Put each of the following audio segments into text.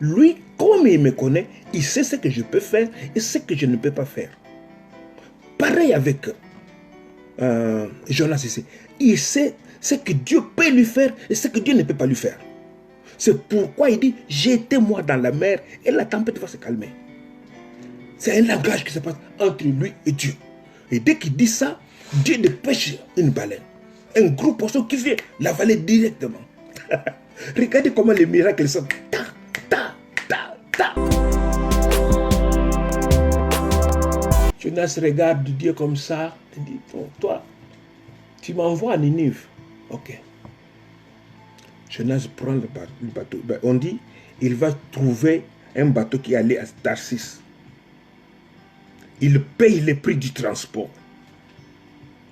Lui, comme il me connaît, il sait ce que je peux faire et ce que je ne peux pas faire. Pareil avec Jonas ici. Il sait ce que Dieu peut lui faire et ce que Dieu ne peut pas lui faire. C'est pourquoi il dit, jetez-moi dans la mer et la tempête va se calmer. C'est un langage qui se passe entre lui et Dieu. Et dès qu'il dit ça, Dieu dépêche une baleine. Un gros poisson qui vient l'avaler directement. Regardez comment les miracles sont. Ta, ta, ta, ta. Jonas regarde Dieu comme ça et dit, bon, toi, tu m'envoies à Ninive. Ok. Jonas prend le bateau. On dit, il va trouver un bateau qui allait à Tarsis. Il paye le prix du transport.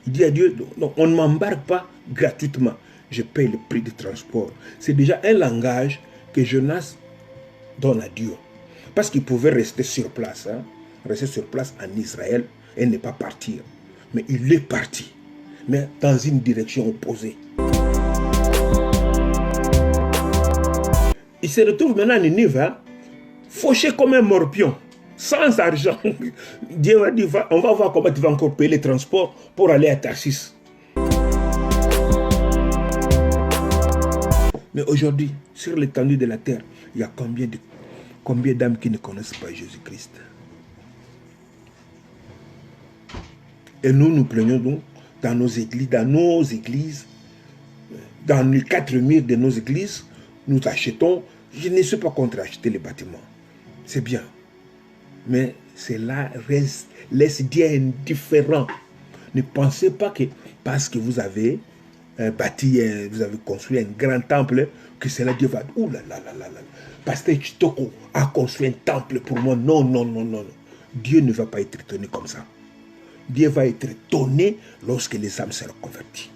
Il dit à Dieu, non, on ne m'embarque pas gratuitement. Je paye le prix du transport. C'est déjà un langage que Jonas donne à Dieu. Parce qu'il pouvait rester sur place. Rester sur place en Israël et ne pas partir. Mais il est parti. Mais dans une direction opposée. Il se retrouve maintenant à Ninive, fauché comme un morpion, sans argent. Dieu va dire, on va voir comment tu vas encore payer les transports pour aller à Tarsis. Mais aujourd'hui, sur l'étendue de la terre, il y a combien d'âmes qui ne connaissent pas Jésus-Christ? Et nous plaignons donc dans nos églises, dans les 4 murs de nos églises, nous achetons. Je ne suis pas contre acheter les bâtiments. C'est bien. Mais cela laisse Dieu indifférent. Ne pensez pas que parce que vous avez bâti, vous avez construit un grand temple, que cela Dieu va... Ouh là là là là là. Pasteur Chitoko a construit un temple pour moi. Non, non, non, non. Dieu ne va pas être étonné comme ça. Dieu va être étonné lorsque les âmes seront converties.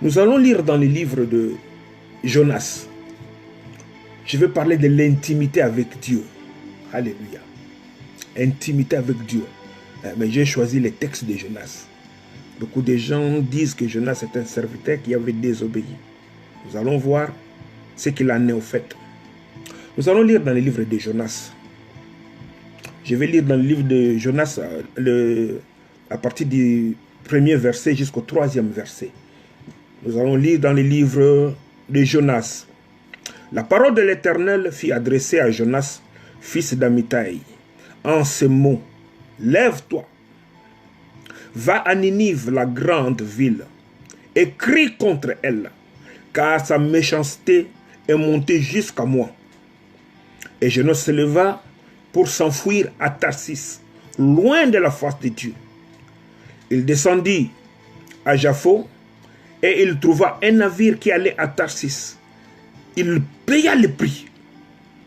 Nous allons lire dans le livre de Jonas. Je vais parler de l'intimité avec Dieu. Alléluia. Intimité avec Dieu. Mais j'ai choisi les textes de Jonas. Beaucoup de gens disent que Jonas est un serviteur qui avait désobéi. Nous allons voir ce qu'il en est au fait. Nous allons lire dans le livre de Jonas. Je vais lire dans le livre de Jonas à partir du 1er verset jusqu'au 3e verset. Nous allons lire dans le livre de Jonas. La parole de l'Éternel fut adressée à Jonas, fils d'Amittai, en ces mots. Lève-toi, va à Ninive, la grande ville, et crie contre elle, car sa méchanceté est montée jusqu'à moi. Et Jonas se leva pour s'enfuir à Tarsis, loin de la face de Dieu. Il descendit à Jaffo, et il trouva un navire qui allait à Tarsis. Il paya le prix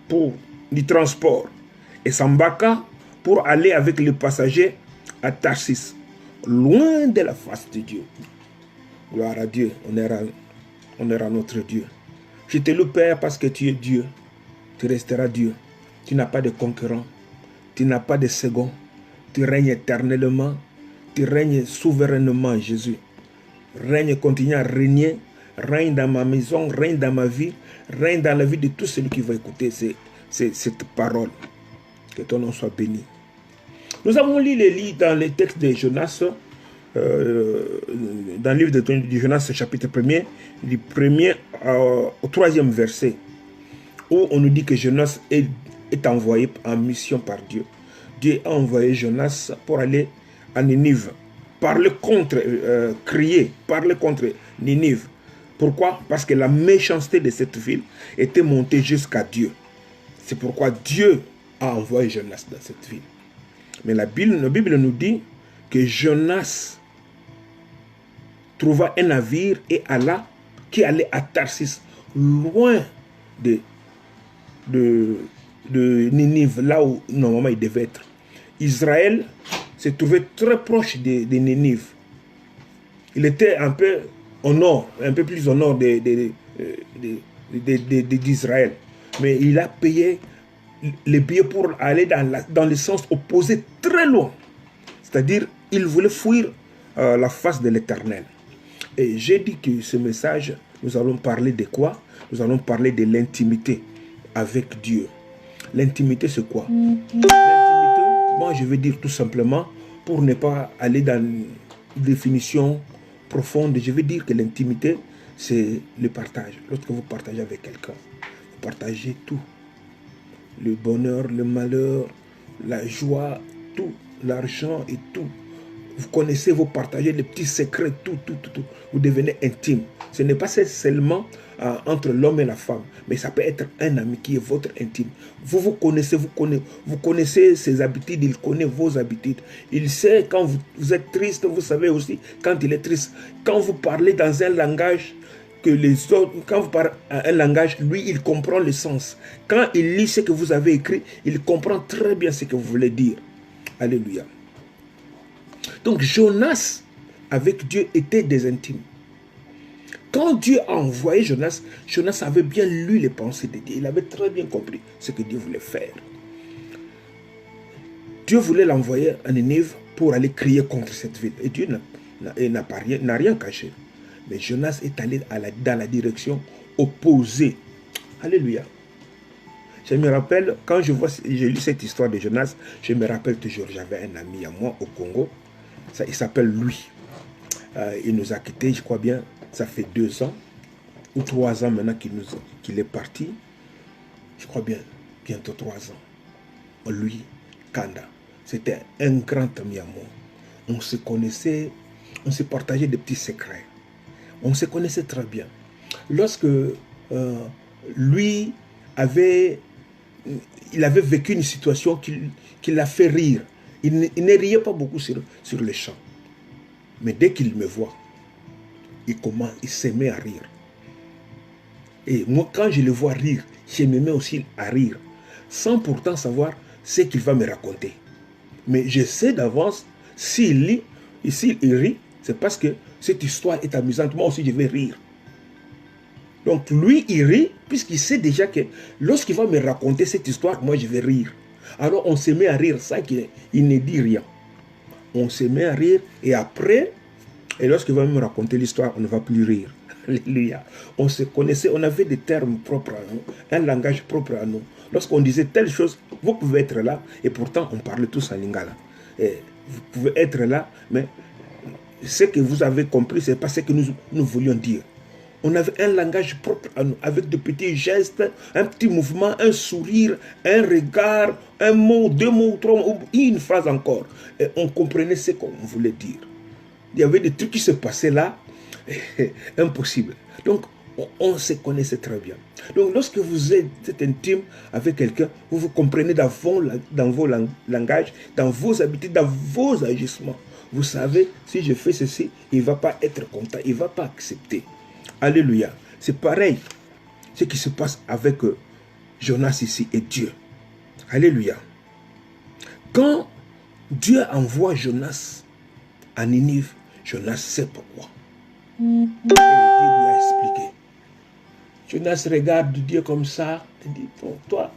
pour du transport et s'embarqua pour aller avec les passagers à Tarsis, loin de la face de Dieu. Gloire à Dieu, honneur à notre Dieu. Je te loue, Père, parce que tu es Dieu. Tu resteras Dieu. Tu n'as pas de concurrent. Tu n'as pas de second. Tu règnes éternellement. Tu règnes souverainement, Jésus. Règne, continue à régner, règne dans ma maison, règne dans ma vie, règne dans la vie de tout celui qui va écouter cette parole. Que ton nom soit béni. Nous avons lu les livres dans les textes de Jonas, dans le livre de Jonas, chapitre 1er, du 1er au 3e verset, où on nous dit que Jonas est envoyé en mission par Dieu. Dieu a envoyé Jonas pour aller à Ninive. Crier, parler contre Ninive. Pourquoi? Parce que la méchanceté de cette ville était montée jusqu'à Dieu. C'est pourquoi Dieu a envoyé Jonas dans cette ville. Mais la Bible nous dit que Jonas trouva un navire et qui allait à Tarsis, loin de Ninive, là où normalement il devait être. Israël se trouvait très proche de Ninive. Il était un peu au nord, un peu plus au nord d'Israël. Mais il a payé les billets pour aller dans le sens opposé, très loin. C'est-à-dire, il voulait fuir la face de l'Éternel. Et j'ai dit que ce message, nous allons parler de quoi? Nous allons parler de l'intimité avec Dieu. L'intimité, c'est quoi? L'intimité, moi, je veux dire tout simplement, pour ne pas aller dans une définition profonde, je veux dire que l'intimité, c'est le partage. Lorsque vous partagez avec quelqu'un, vous partagez tout. Le bonheur, le malheur, la joie, tout, l'argent et tout. Vous connaissez, vous partagez les petits secrets, tout. Vous devenez intime. Ce n'est pas seulement entre l'homme et la femme, mais ça peut être un ami qui est votre intime. Vous connaissez ses habitudes, il connaît vos habitudes. Il sait quand vous êtes triste, vous savez aussi quand il est triste. Quand vous parlez dans un langage que les autres, quand vous parlez un langage, lui, il comprend le sens. Quand il lit ce que vous avez écrit, il comprend très bien ce que vous voulez dire. Alléluia. Donc Jonas, avec Dieu, était des intimes. Quand Dieu a envoyé Jonas, Jonas avait bien lu les pensées de Dieu. Il avait très bien compris ce que Dieu voulait faire. Dieu voulait l'envoyer à Ninive pour aller crier contre cette ville. Et Dieu n'a rien caché. Mais Jonas est allé dans la direction opposée. Alléluia. Je me rappelle, quand j'ai lu cette histoire de Jonas, je me rappelle toujours, j'avais un ami à moi au Congo. Il s'appelle Louis. Il nous a quittés, je crois bien, ça fait 2 ans ou 3 ans maintenant qu'il est parti. Je crois bien, bientôt 3 ans. Lui, Kanda, c'était un grand ami à moi. On se connaissait, on se partageait des petits secrets. On se connaissait très bien. Lorsque lui il avait vécu une situation qui l'a fait rire. Il ne riait pas beaucoup sur le champ. Mais dès qu'il me voit, il se met à rire. Et moi, quand je le vois rire, je me mets aussi à rire, sans pourtant savoir ce qu'il va me raconter. Mais je sais d'avance, s'il rit, c'est parce que cette histoire est amusante. Moi aussi, je vais rire. Donc lui, il rit, puisqu'il sait déjà que lorsqu'il va me raconter cette histoire, moi, je vais rire. Alors on se met à rire sans qu'il ne dit rien. On se met à rire et après, et lorsqu'il va me raconter l'histoire, on ne va plus rire. Alléluia. On se connaissait, on avait des termes propres à nous, un langage propre à nous. Lorsqu'on disait telle chose, vous pouvez être là, et pourtant on parlait tous en lingala. Et vous pouvez être là, mais ce que vous avez compris, ce n'est pas ce que nous voulions dire. On avait un langage propre à nous, avec de petits gestes, un petit mouvement, un sourire, un regard, un mot, 2 mots, 3 mots, une phrase encore. Et on comprenait ce qu'on voulait dire. Il y avait des trucs qui se passaient là, impossible. Donc, on se connaissait très bien. Donc, lorsque vous êtes intime avec quelqu'un, vous vous comprenez dans vos langages, dans vos habitudes, dans vos agissements. Vous savez, si je fais ceci, il ne va pas être content, il ne va pas accepter. Alléluia. C'est pareil, ce qui se passe avec Jonas ici et Dieu. Alléluia. Quand Dieu envoie Jonas à Ninive, Jonas sait pourquoi. Et Dieu lui a expliqué. Jonas regarde Dieu comme ça et dit, bon, toi,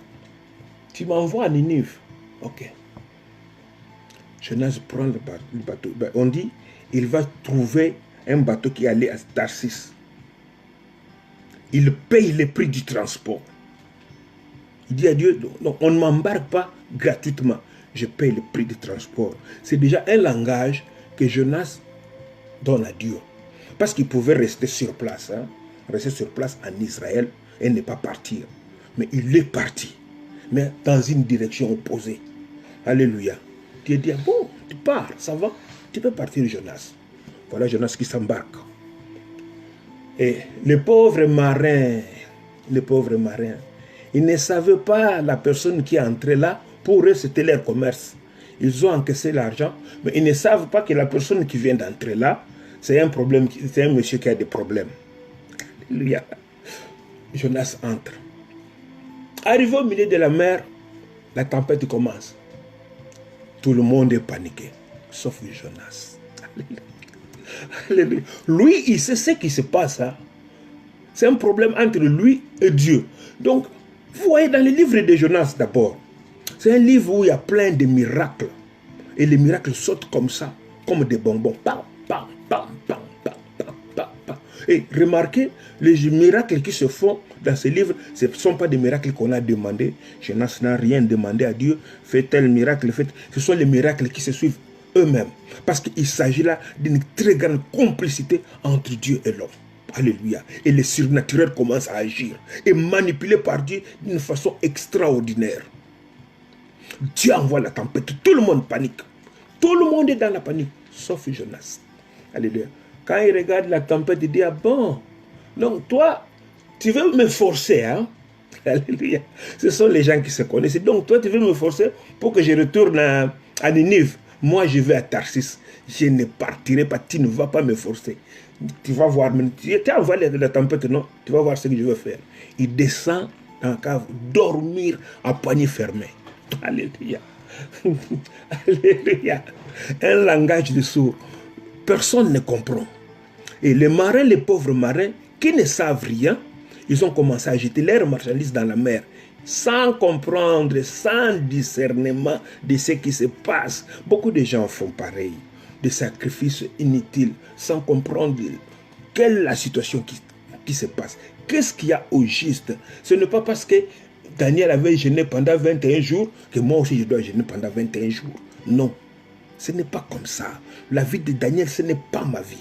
tu m'envoies à Ninive. Ok. Jonas prend le bateau. Ben, on dit, il va trouver un bateau qui allait à Tarsis. Il paye le prix du transport. Il dit à Dieu, non, on ne m'embarque pas gratuitement. Je paye le prix du transport. C'est déjà un langage que Jonas donne à Dieu. Parce qu'il pouvait rester sur place. Rester sur place en Israël et ne pas partir. Mais il est parti. Mais dans une direction opposée. Alléluia. Dieu dit, bon, tu pars, ça va. Tu peux partir, Jonas. Voilà Jonas qui s'embarque. Et le pauvre marin, Ils ne savaient pas la personne qui est entrée là. Pour eux, c'était leur commerce. Ils ont encaissé l'argent, mais ils ne savent pas que la personne qui vient d'entrer là, c'est un problème, c'est un monsieur qui a des problèmes. Alléluia. Jonas entre. Arrivé au milieu de la mer, la tempête commence. Tout le monde est paniqué, sauf Jonas. Alléluia. Lui, il sait ce qui se passe. Hein? C'est un problème entre lui et Dieu. Donc, vous voyez dans le livre de Jonas d'abord, c'est un livre où il y a plein de miracles. Et les miracles sautent comme ça, comme des bonbons. Pam, pam, pam, pam, pam, pam, pam, pam. Et remarquez, les miracles qui se font dans ce livre, ce ne sont pas des miracles qu'on a demandé. Jonas n'a rien demandé à Dieu. Fais tel miracle, fais. Ce sont les miracles qui se suivent eux-mêmes. Parce qu'il s'agit là d'une très grande complicité entre Dieu et l'homme. Alléluia. Et le surnaturel commence à agir et manipulé par Dieu d'une façon extraordinaire. Dieu envoie la tempête, tout le monde panique. Tout le monde est dans la panique, sauf Jonas. Alléluia. Quand il regarde la tempête, il dit, ah bon, donc toi, tu veux me forcer, hein? Alléluia. Ce sont les gens qui se connaissent. Donc toi, tu veux me forcer pour que je retourne à Ninive. Moi, je vais à Tarsis. Je ne partirai pas, tu ne vas pas me forcer. Tu vas voir, tu as envoyé la tempête, non? Tu vas voir ce que je vais faire. Il descend dans la cave, dormir à poignée fermée. Alléluia. Alléluia. Un langage de sourds. Personne ne comprend. Et les marins, les pauvres marins, qui ne savent rien, ils ont commencé à jeter leurs marchandises dans la mer, sans comprendre, sans discernement de ce qui se passe. Beaucoup de gens font pareil, des sacrifices inutiles, sans comprendre quelle est la situation qui se passe. Qu'est-ce qu'il y a au juste? Ce n'est pas parce que Daniel avait jeûné pendant 21 jours que moi aussi je dois jeûner pendant 21 jours. Non, ce n'est pas comme ça. La vie de Daniel, ce n'est pas ma vie.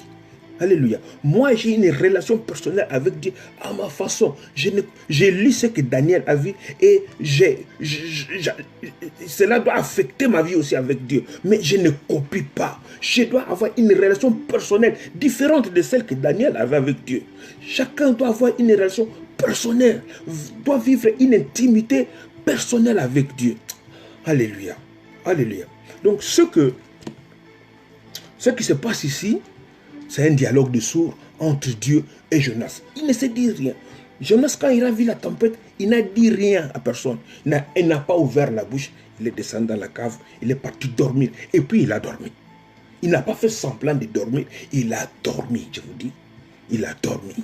Alléluia. Moi, j'ai une relation personnelle avec Dieu à ma façon. J'ai lu ce que Daniel a vu et cela doit affecter ma vie aussi avec Dieu. Mais je ne copie pas. Je dois avoir une relation personnelle différente de celle que Daniel avait avec Dieu. Chacun doit avoir une relation personnelle, doit vivre une intimité personnelle avec Dieu. Alléluia. Alléluia. Donc, ce qui se passe ici, c'est un dialogue de sourds entre Dieu et Jonas. Il ne se dit rien. Jonas, quand il a vu la tempête, il n'a dit rien à personne. Il n'a pas ouvert la bouche. Il est descendu dans la cave. Il est parti dormir. Et puis il a dormi. Il n'a pas fait semblant de dormir. Il a dormi, je vous dis. Il a dormi.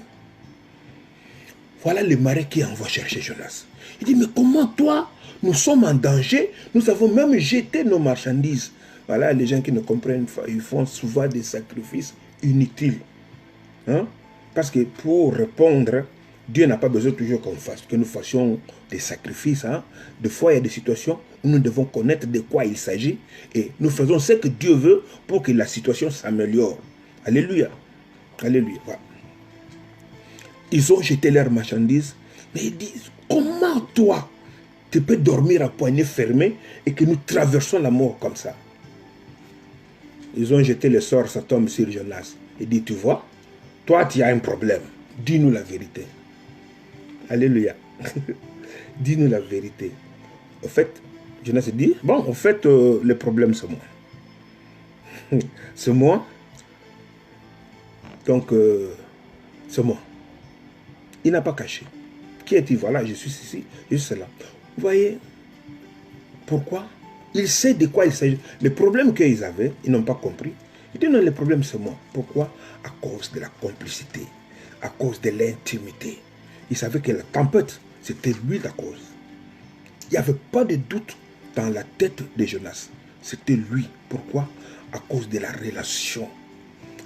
Voilà le marin qui envoie chercher Jonas. Il dit, mais comment toi, nous sommes en danger. Nous avons même jeté nos marchandises. Voilà, les gens qui ne comprennent pas, ils font souvent des sacrifices inutiles. Hein? Parce que pour répondre, Dieu n'a pas besoin toujours que nous fassions des sacrifices. Hein? Des fois, il y a des situations où nous devons connaître de quoi il s'agit et nous faisons ce que Dieu veut pour que la situation s'améliore. Alléluia. Alléluia. Voilà. Ils ont jeté leurs marchandises, mais ils disent, comment toi, tu peux dormir à poignée fermée et que nous traversons la mort comme ça? Ils ont jeté le sort, ça tombe sur Jonas. Il dit, tu vois, toi tu as un problème. Dis-nous la vérité. Alléluia. Dis-nous la vérité. Au fait, Jonas dit, bon, au fait, le problème c'est moi. C'est moi. Donc, c'est moi. Il n'a pas caché. Qui est-il? Voilà, je suis ici, je suis là. Vous voyez, pourquoi? Il sait de quoi il s'agit. Le problème qu'ils avaient, ils n'ont pas compris. Il dit non, le problème c'est moi. Pourquoi? À cause de la complicité, à cause de l'intimité. Il savait que la tempête, c'était lui la cause. Il n'y avait pas de doute dans la tête de Jonas. C'était lui. Pourquoi? À cause de la relation.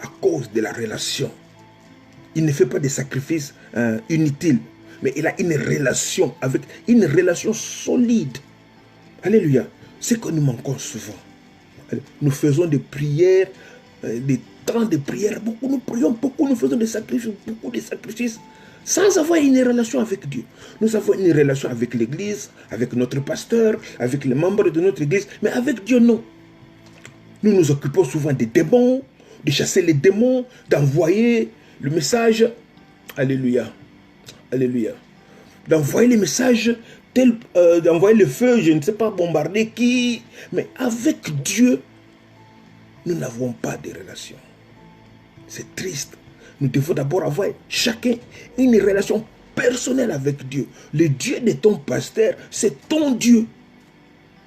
À cause de la relation. Il ne fait pas des sacrifices inutiles, mais il a une relation solide. Alléluia. C'est que nous manquons souvent. Nous faisons des prières, des temps de prière, beaucoup, nous prions beaucoup, nous faisons des sacrifices, beaucoup de sacrifices, sans avoir une relation avec Dieu. Nous avons une relation avec l'Église, avec notre pasteur, avec les membres de notre Église, mais avec Dieu, non. Nous nous occupons souvent des démons, de chasser les démons, d'envoyer le message. Alléluia. Alléluia. d'envoyer les messages, d'envoyer le feu, je ne sais pas, bombarder qui. Mais avec Dieu, nous n'avons pas de relation. C'est triste. Nous devons d'abord avoir chacun une relation personnelle avec Dieu. Le Dieu de ton pasteur, c'est ton Dieu.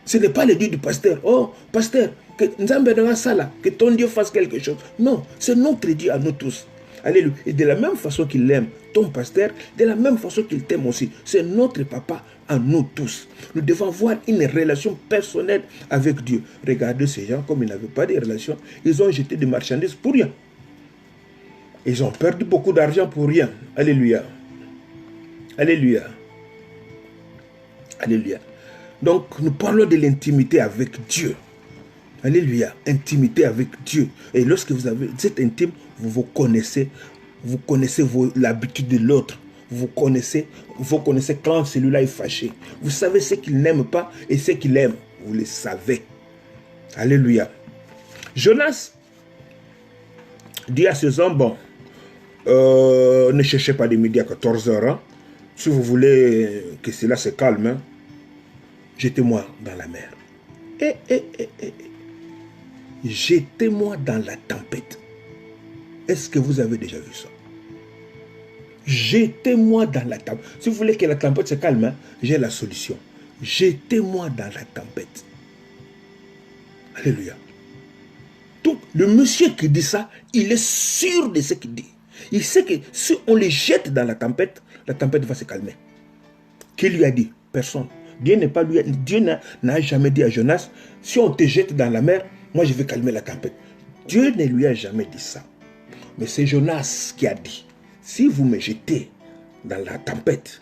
Ce n'est pas le Dieu du pasteur. Oh, pasteur, que ton Dieu fasse quelque chose. Non, c'est notre Dieu à nous tous. Alléluia. Et de la même façon qu'il aime ton pasteur, de la même façon qu'il t'aime aussi. C'est notre papa à nous tous. Nous devons avoir une relation personnelle avec Dieu. Regardez ces gens, comme ils n'avaient pas de relation, ils ont jeté des marchandises pour rien. Ils ont perdu beaucoup d'argent pour rien. Alléluia. Alléluia. Alléluia. Donc, nous parlons de l'intimité avec Dieu. Alléluia. Intimité avec Dieu. Et lorsque vous avez cette intime, vous connaissez l'habitude de l'autre. Vous connaissez quand celui-là est fâché. Vous savez ce qu'il n'aime pas et ce qu'il aime. Vous le savez. Alléluia. Jonas dit à ses hommes, bon, ne cherchez pas de midi à 14h. Hein. Si vous voulez que cela se calme, hein, jetez-moi dans la mer. Jetez-moi dans la tempête. Est-ce que vous avez déjà vu ça? Jetez-moi dans la tempête. Si vous voulez que la tempête se calme, hein, j'ai la solution. Jetez-moi dans la tempête. Alléluia. Donc, le monsieur qui dit ça, il est sûr de ce qu'il dit. Il sait que si on le jette dans la tempête va se calmer. Qui lui a dit? Personne. Dieu n'a jamais dit à Jonas, si on te jette dans la mer, moi je vais calmer la tempête. Dieu ne lui a jamais dit ça. Mais c'est Jonas qui a dit, si vous me jetez dans la tempête,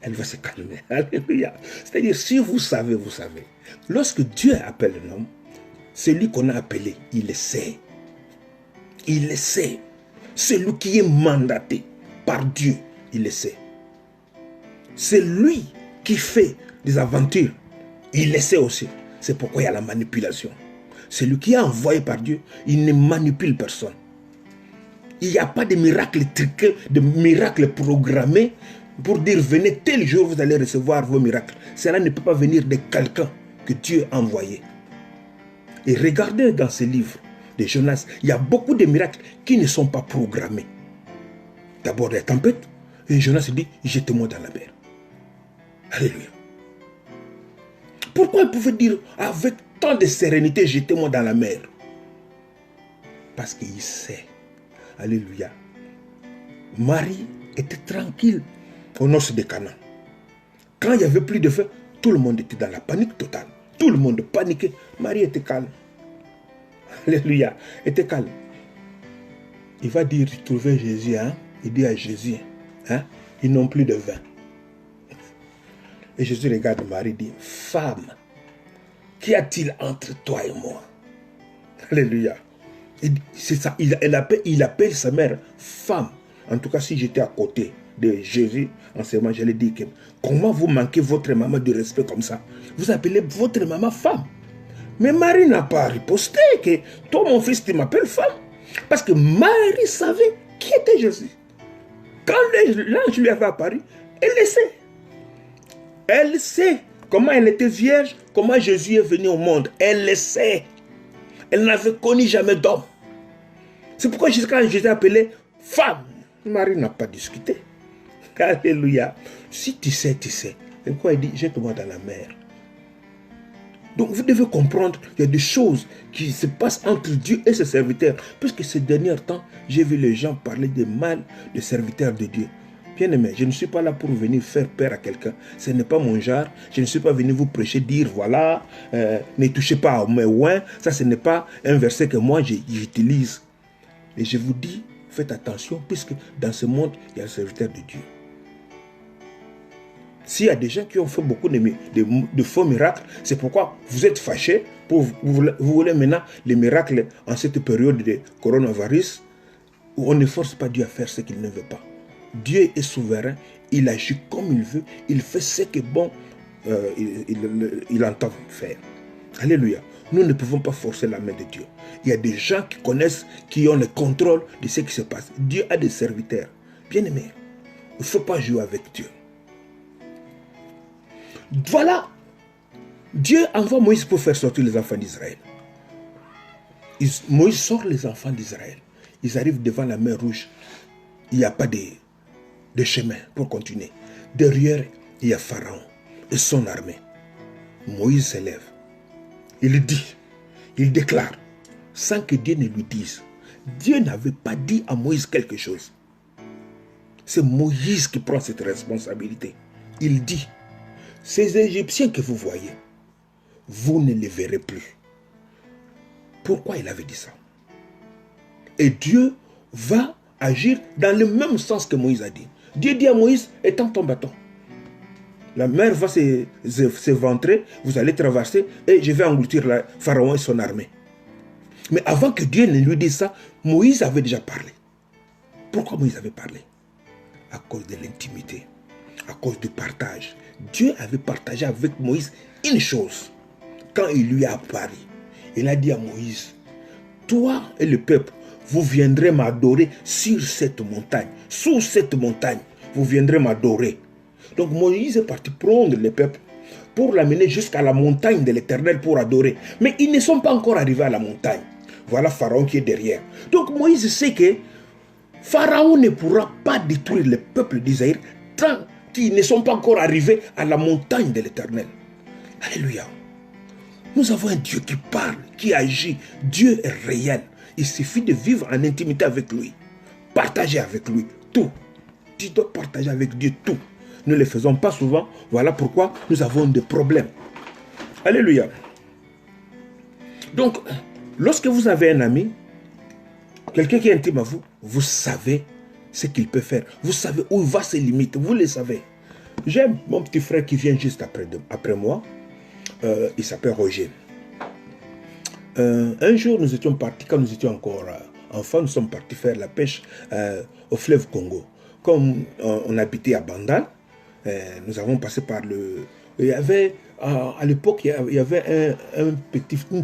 elle va se calmer. Alléluia. C'est-à-dire, si vous savez, vous savez. Lorsque Dieu appelle un homme, celui qu'on a appelé, il le sait. Il le sait. Celui qui est mandaté par Dieu, il le sait. C'est lui qui fait des aventures. Il le sait aussi. C'est pourquoi il y a la manipulation. Celui qui est envoyé par Dieu, il ne manipule personne. Il n'y a pas de miracles truqués, de miracles programmés pour dire venez tel jour vous allez recevoir vos miracles. Cela ne peut pas venir de quelqu'un que Dieu a envoyé. Et regardez dans ce livre de Jonas, il y a beaucoup de miracles qui ne sont pas programmés. D'abord la tempête, et Jonas dit, jetez-moi dans la mer. Alléluia. Pourquoi il pouvait dire avec tant de sérénité, jetez-moi dans la mer? Parce qu'il sait. Alléluia. Marie était tranquille aux noces de Cana. Quand il n'y avait plus de feu, tout le monde était dans la panique totale. Tout le monde paniquait. Marie était calme. Alléluia. Était calme. Il va dire, trouver Jésus. Hein? Il dit à Jésus, hein? Ils n'ont plus de vin. Et Jésus regarde Marie et dit, femme, qu'y a-t-il entre toi et moi? Alléluia. C'est ça. Il appelle sa mère femme. En tout cas, si j'étais à côté de Jésus, en ce moment, j'allais dire que comment vous manquez votre maman de respect comme ça? Vous appelez votre maman femme. Mais Marie n'a pas riposté que toi, mon fils, tu m'appelles femme. Parce que Marie savait qui était Jésus. Quand l'ange lui avait apparu, elle le sait. Elle sait comment elle était vierge, comment Jésus est venu au monde. Elle le sait. Elle n'avait connu jamais d'homme. C'est pourquoi quand Jésus appelé femme, Marie n'a pas discuté. Alléluia. Si tu sais, tu sais. C'est pourquoi il dit, jette-moi dans la mer. Donc vous devez comprendre qu'il y a des choses qui se passent entre Dieu et ses serviteurs. Puisque ces derniers temps, j'ai vu les gens parler de mal de serviteurs de Dieu. Bien-aimé, je ne suis pas là pour venir faire peur à quelqu'un. Ce n'est pas mon genre. Je ne suis pas venu vous prêcher, dire voilà, ne touchez pas à mes oins. Ça, ce n'est pas un verset que moi j'utilise. Et je vous dis, faites attention, puisque dans ce monde, il y a le serviteur de Dieu. S'il y a des gens qui ont fait beaucoup de faux miracles, c'est pourquoi vous êtes fâchés. Vous voulez maintenant les miracles en cette période de coronavirus, où on ne force pas Dieu à faire ce qu'il ne veut pas. Dieu est souverain, il agit comme il veut, il fait ce que bon, il entend faire. Alléluia. Nous ne pouvons pas forcer la main de Dieu. Il y a des gens qui connaissent, qui ont le contrôle de ce qui se passe. Dieu a des serviteurs. Bien-aimés, il ne faut pas jouer avec Dieu. Voilà. Dieu envoie Moïse pour faire sortir les enfants d'Israël. Moïse sort les enfants d'Israël. Ils arrivent devant la mer Rouge. Il n'y a pas de chemin pour continuer. Derrière, il y a Pharaon et son armée. Moïse s'élève. Il dit, il déclare, sans que Dieu ne lui dise. Dieu n'avait pas dit à Moïse quelque chose. C'est Moïse qui prend cette responsabilité. Il dit, ces Égyptiens que vous voyez, vous ne les verrez plus. Pourquoi il avait dit ça? Et Dieu va agir dans le même sens que Moïse a dit. Dieu dit à Moïse, étends ton bâton. La mer va s'éventrer, vous allez traverser et je vais engloutir le Pharaon et son armée. Mais avant que Dieu ne lui dise ça, Moïse avait déjà parlé. Pourquoi Moïse avait parlé? À cause de l'intimité, à cause du partage. Dieu avait partagé avec Moïse une chose. Quand il lui a apparu, il a dit à Moïse, toi et le peuple, vous viendrez m'adorer sur cette montagne. Sous cette montagne, vous viendrez m'adorer. Donc Moïse est parti prendre le peuple pour l'amener jusqu'à la montagne de l'Éternel pour adorer. Mais ils ne sont pas encore arrivés à la montagne. Voilà Pharaon qui est derrière. Donc Moïse sait que Pharaon ne pourra pas détruire le peuple d'Israël tant qu'ils ne sont pas encore arrivés à la montagne de l'Éternel. Alléluia. Nous avons un Dieu qui parle, qui agit. Dieu est réel. Il suffit de vivre en intimité avec lui. Partager avec lui tout. Tu dois partager avec Dieu tout. Nous ne le faisons pas souvent. Voilà pourquoi nous avons des problèmes. Alléluia. Donc, lorsque vous avez un ami, quelqu'un qui est intime à vous, vous savez ce qu'il peut faire. Vous savez où va ses limites. Vous le savez. J'ai mon petit frère qui vient juste après moi. Il s'appelle Roger. Un jour, nous étions partis, quand nous étions encore enfants, nous sommes partis faire la pêche au fleuve Congo. Comme on habitait à Bandal, nous avons passé par le... Il y avait, à l'époque, il y avait une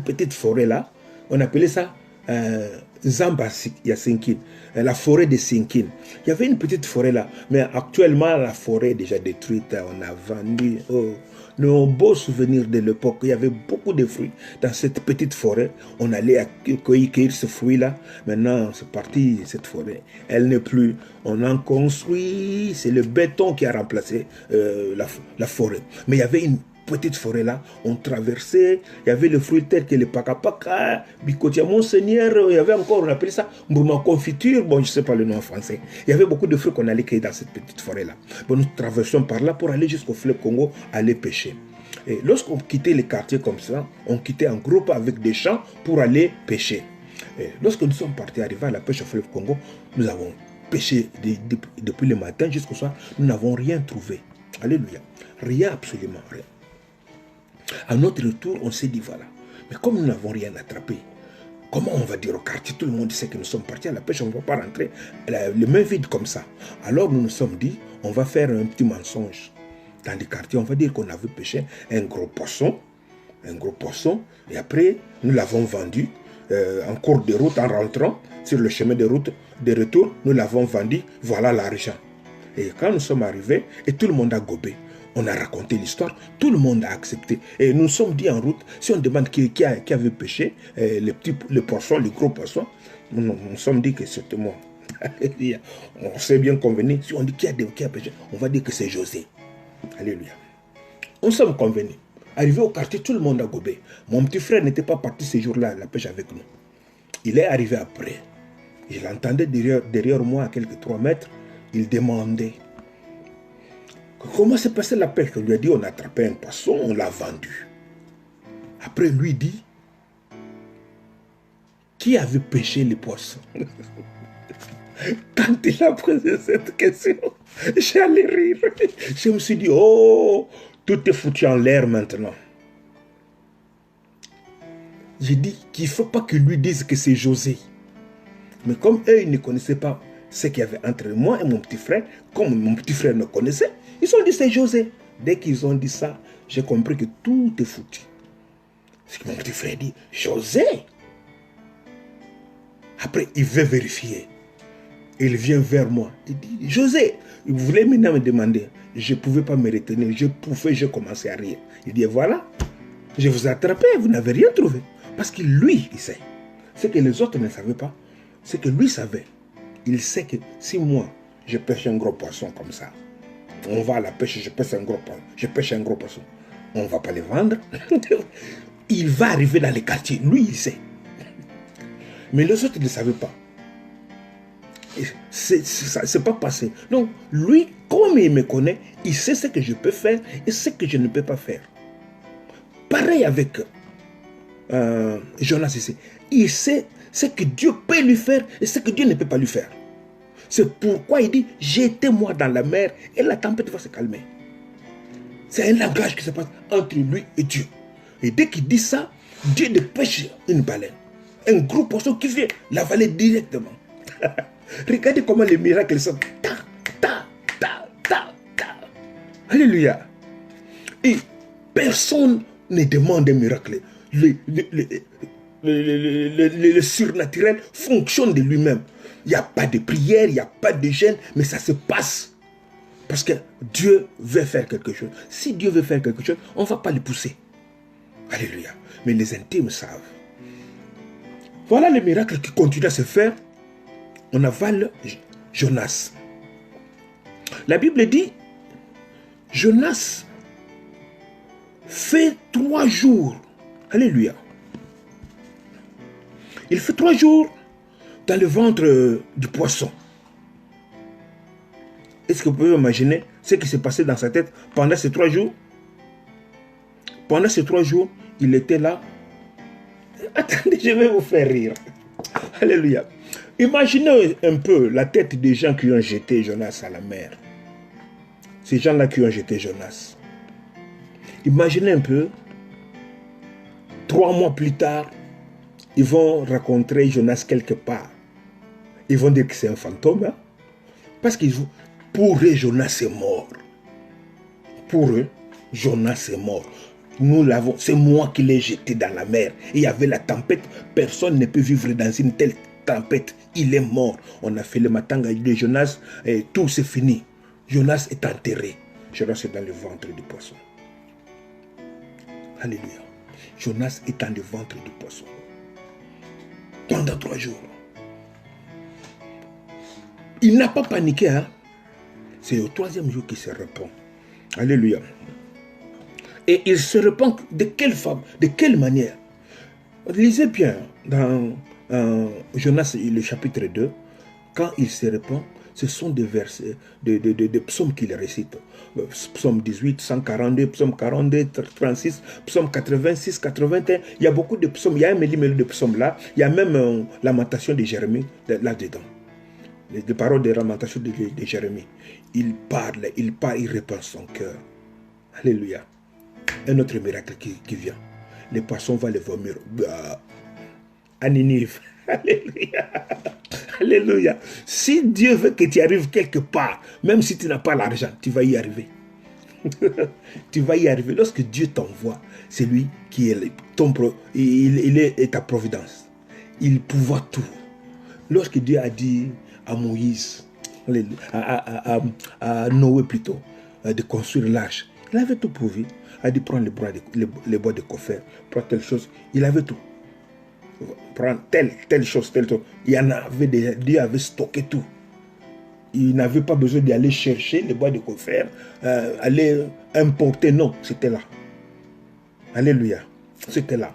petite forêt là. On appelait ça Zamba Yasinkin, la forêt de Sinkin. Il y avait une petite forêt là. Mais actuellement, la forêt est déjà détruite. On a vendu... Nos beaux souvenirs de l'époque, il y avait beaucoup de fruits dans cette petite forêt. On allait cueillir ce fruit-là. Maintenant, c'est parti, cette forêt. Elle n'est plus. On en construit. C'est le béton qui a remplacé la forêt. Mais il y avait une petite forêt là. On traversait. Il y avait le fruit tel que le paka-paka, bicotia Monseigneur. Il y avait encore, on appelait ça mourma confiture. Bon, je ne sais pas le nom en français. Il y avait beaucoup de fruits qu'on allait cueillir dans cette petite forêt là. Bon, nous traversons par là pour aller jusqu'au fleuve Congo, aller pêcher. Et lorsqu'on quittait les quartiers comme ça, on quittait en groupe avec des champs pour aller pêcher. Et lorsque nous sommes partis arriver à la pêche au fleuve Congo, nous avons pêché depuis le matin jusqu'au soir. Nous n'avons rien trouvé. Alléluia. Rien, absolument rien. À notre retour, on s'est dit voilà. Mais comme nous n'avons rien attrapé, comment on va dire au quartier? Tout le monde sait que nous sommes partis à la pêche, on ne va pas rentrer les mains vides comme ça. Alors nous nous sommes dit, on va faire un petit mensonge. Dans les quartiers, on va dire qu'on avait pêché un gros poisson, et après, nous l'avons vendu en cours de route, en rentrant sur le chemin de route de retour, nous l'avons vendu, voilà l'argent. Et quand nous sommes arrivés, et tout le monde a gobé, on a raconté l'histoire, tout le monde a accepté. Et nous sommes dit en route, si on demande qui avait pêché, le poisson, le gros poisson, nous sommes dit que c'était moi. On s'est bien convenu, si on dit qui a pêché, on va dire que c'est José. Alléluia. On s'est convenu. Arrivé au quartier, tout le monde a gobé. Mon petit frère n'était pas parti ce jour-là à la pêche avec nous. Il est arrivé après. Je l'entendais derrière moi à quelques 3 mètres. Il demandait comment s'est passée la pêche. On lui a dit on a attrapé un poisson, on l'a vendu. Après, lui dit qui avait pêché les poissons? Quand il a posé cette question, j'allais rire. Je me suis dit, oh, tout est foutu en l'air maintenant. J'ai dit qu'il ne faut pas qu'il lui dise que c'est José. Mais comme eux, ils ne connaissaient pas ce qu'il y avait entre moi et mon petit frère, comme mon petit frère me connaissait, ils ont dit c'est José. Dès qu'ils ont dit ça, j'ai compris que tout est foutu. C'est que mon petit frère dit, José. Après, il veut vérifier. Il vient vers moi. Il dit, José, il voulait maintenant me demander. Je ne pouvais pas me retenir. Je commençais à rire. Il dit, voilà, je vous ai attrapé, vous n'avez rien trouvé. Parce que lui, il sait. Ce que les autres ne savaient pas, c'est que lui savait. Il sait que si moi, je pêche un gros poisson comme ça, on va à la pêche, je pêche un gros poisson. On ne va pas le vendre. Il va arriver dans les quartiers. Lui, il sait. Mais les autres ne savaient pas. C'est pas passé. Donc, lui, comme il me connaît, il sait ce que je peux faire et ce que je ne peux pas faire. Pareil avec Jonas ici. Il sait ce que Dieu peut lui faire et ce que Dieu ne peut pas lui faire. C'est pourquoi il dit, jetez-moi dans la mer et la tempête va se calmer. C'est un langage qui se passe entre lui et Dieu. Et dès qu'il dit ça, Dieu dépêche une baleine. Un gros poisson qui vient l'avaler directement. Regardez comment les miracles sont. Ta, ta, ta, ta, ta. Alléluia. Et personne ne demande un miracle. Le surnaturel fonctionne de lui-même. Il n'y a pas de prière, il n'y a pas de gêne, mais ça se passe. Parce que Dieu veut faire quelque chose. Si Dieu veut faire quelque chose, on ne va pas le pousser. Alléluia. Mais les intimes savent. Voilà le miracle qui continue à se faire. On avale Jonas. La Bible dit, Jonas fait 3 jours. Alléluia. Il fait 3 jours dans le ventre du poisson. Est-ce que vous pouvez imaginer ce qui s'est passé dans sa tête pendant ces 3 jours? Pendant ces 3 jours, il était là. Attendez, je vais vous faire rire. Alléluia. Imaginez un peu la tête des gens qui ont jeté Jonas à la mer. Ces gens-là qui ont jeté Jonas. Imaginez un peu, 3 mois plus tard, ils vont rencontrer Jonas quelque part. Ils vont dire que c'est un fantôme. Hein? Parce que pour eux, Jonas est mort. Pour eux, Jonas est mort. Nous l'avons, c'est moi qui l'ai jeté dans la mer. Et il y avait la tempête. Personne ne peut vivre dans une telle tempête. Il est mort. On a fait le matanga de Jonas et tout c'est fini. Jonas est enterré. Jonas est dans le ventre du poisson. Alléluia. Jonas est dans le ventre du poisson. Pendant 3 jours. Il n'a pas paniqué. Hein? C'est au 3e jour qu'il se répand. Alléluia. Et il se répand de quelle manière? Lisez bien dans Jonas, le chapitre 2, quand il se répand, ce sont des versets, des psaumes qu'il récite. Psaume 18, 142, psaume 42, 36, psaume 86, 81. Il y a beaucoup de psaumes. Il y a un millier de psaumes là. Il y a même lamentation de Jérémie là-dedans. Les paroles de lamentation de Jérémie. Il parle, il répand son cœur. Alléluia. Un autre miracle qui vient. Les poissons vont les vomir. À Ninive. Alléluia. Alléluia. Si Dieu veut que tu arrives quelque part, même si tu n'as pas l'argent, tu vas y arriver. Tu vas y arriver. Lorsque Dieu t'envoie, c'est lui qui est il est ta providence. Il pourvoit tout. Lorsque Dieu a dit à Moïse, à Noé plutôt, de construire l'arche, il avait tout pourvu. Il a dit prends les bois de coffre, prends telle chose. Il avait tout. Prends telle chose, telle chose. Il y en avait déjà, Dieu avait stocké tout. Il n'avait pas besoin d'aller chercher les bois de coffre, aller importer. Non, c'était là. Alléluia. C'était là.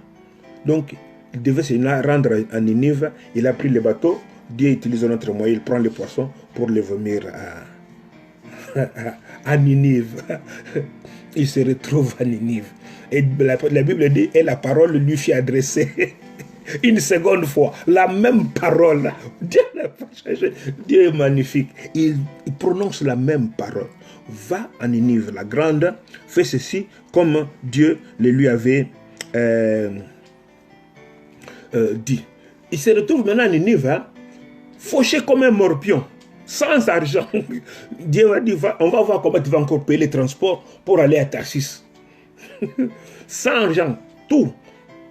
Donc, il devait se rendre à Ninive. Il a pris le bateau. Dieu utilise notre moyen. Il prend les poissons pour les vomir à Ninive. Il se retrouve à Ninive. Et la Bible dit, et la parole lui fit adresser une seconde fois. La même parole. Dieu n'a pas changé. Dieu est magnifique. Il prononce la même parole. Va à Ninive, la grande, fais ceci comme Dieu le lui avait dit. Il se retrouve maintenant à Ninive, hein, fauché comme un morpion, sans argent. Dieu va dire, on va voir comment tu vas encore payer les transports pour aller à Tarsis. Sans argent, tout.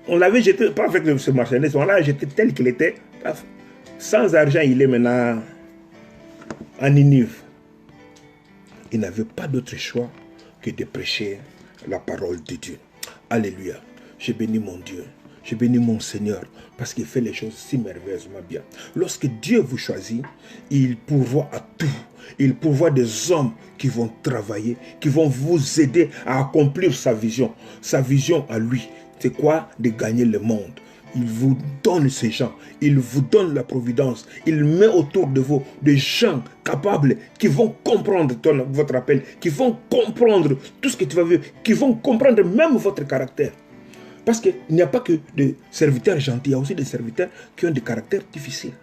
On l'avait jeté, pas avec ce marchandise, on l'a jeté tel qu'il était. Sans argent, il est maintenant à Ninive, il n'avait pas d'autre choix que de prêcher la parole de Dieu. Alléluia. Je bénis mon Dieu. Je bénis mon Seigneur parce qu'il fait les choses si merveilleusement bien. Lorsque Dieu vous choisit, il pourvoit à tout. Il pourvoit des hommes qui vont travailler, qui vont vous aider à accomplir sa vision. Sa vision à lui, c'est quoi? De gagner le monde. Il vous donne ces gens, il vous donne la providence, il met autour de vous des gens capables qui vont comprendre votre appel, qui vont comprendre tout ce que tu vas vivre, qui vont comprendre même votre caractère. Parce qu'il n'y a pas que des serviteurs gentils, il y a aussi des serviteurs qui ont des caractères difficiles.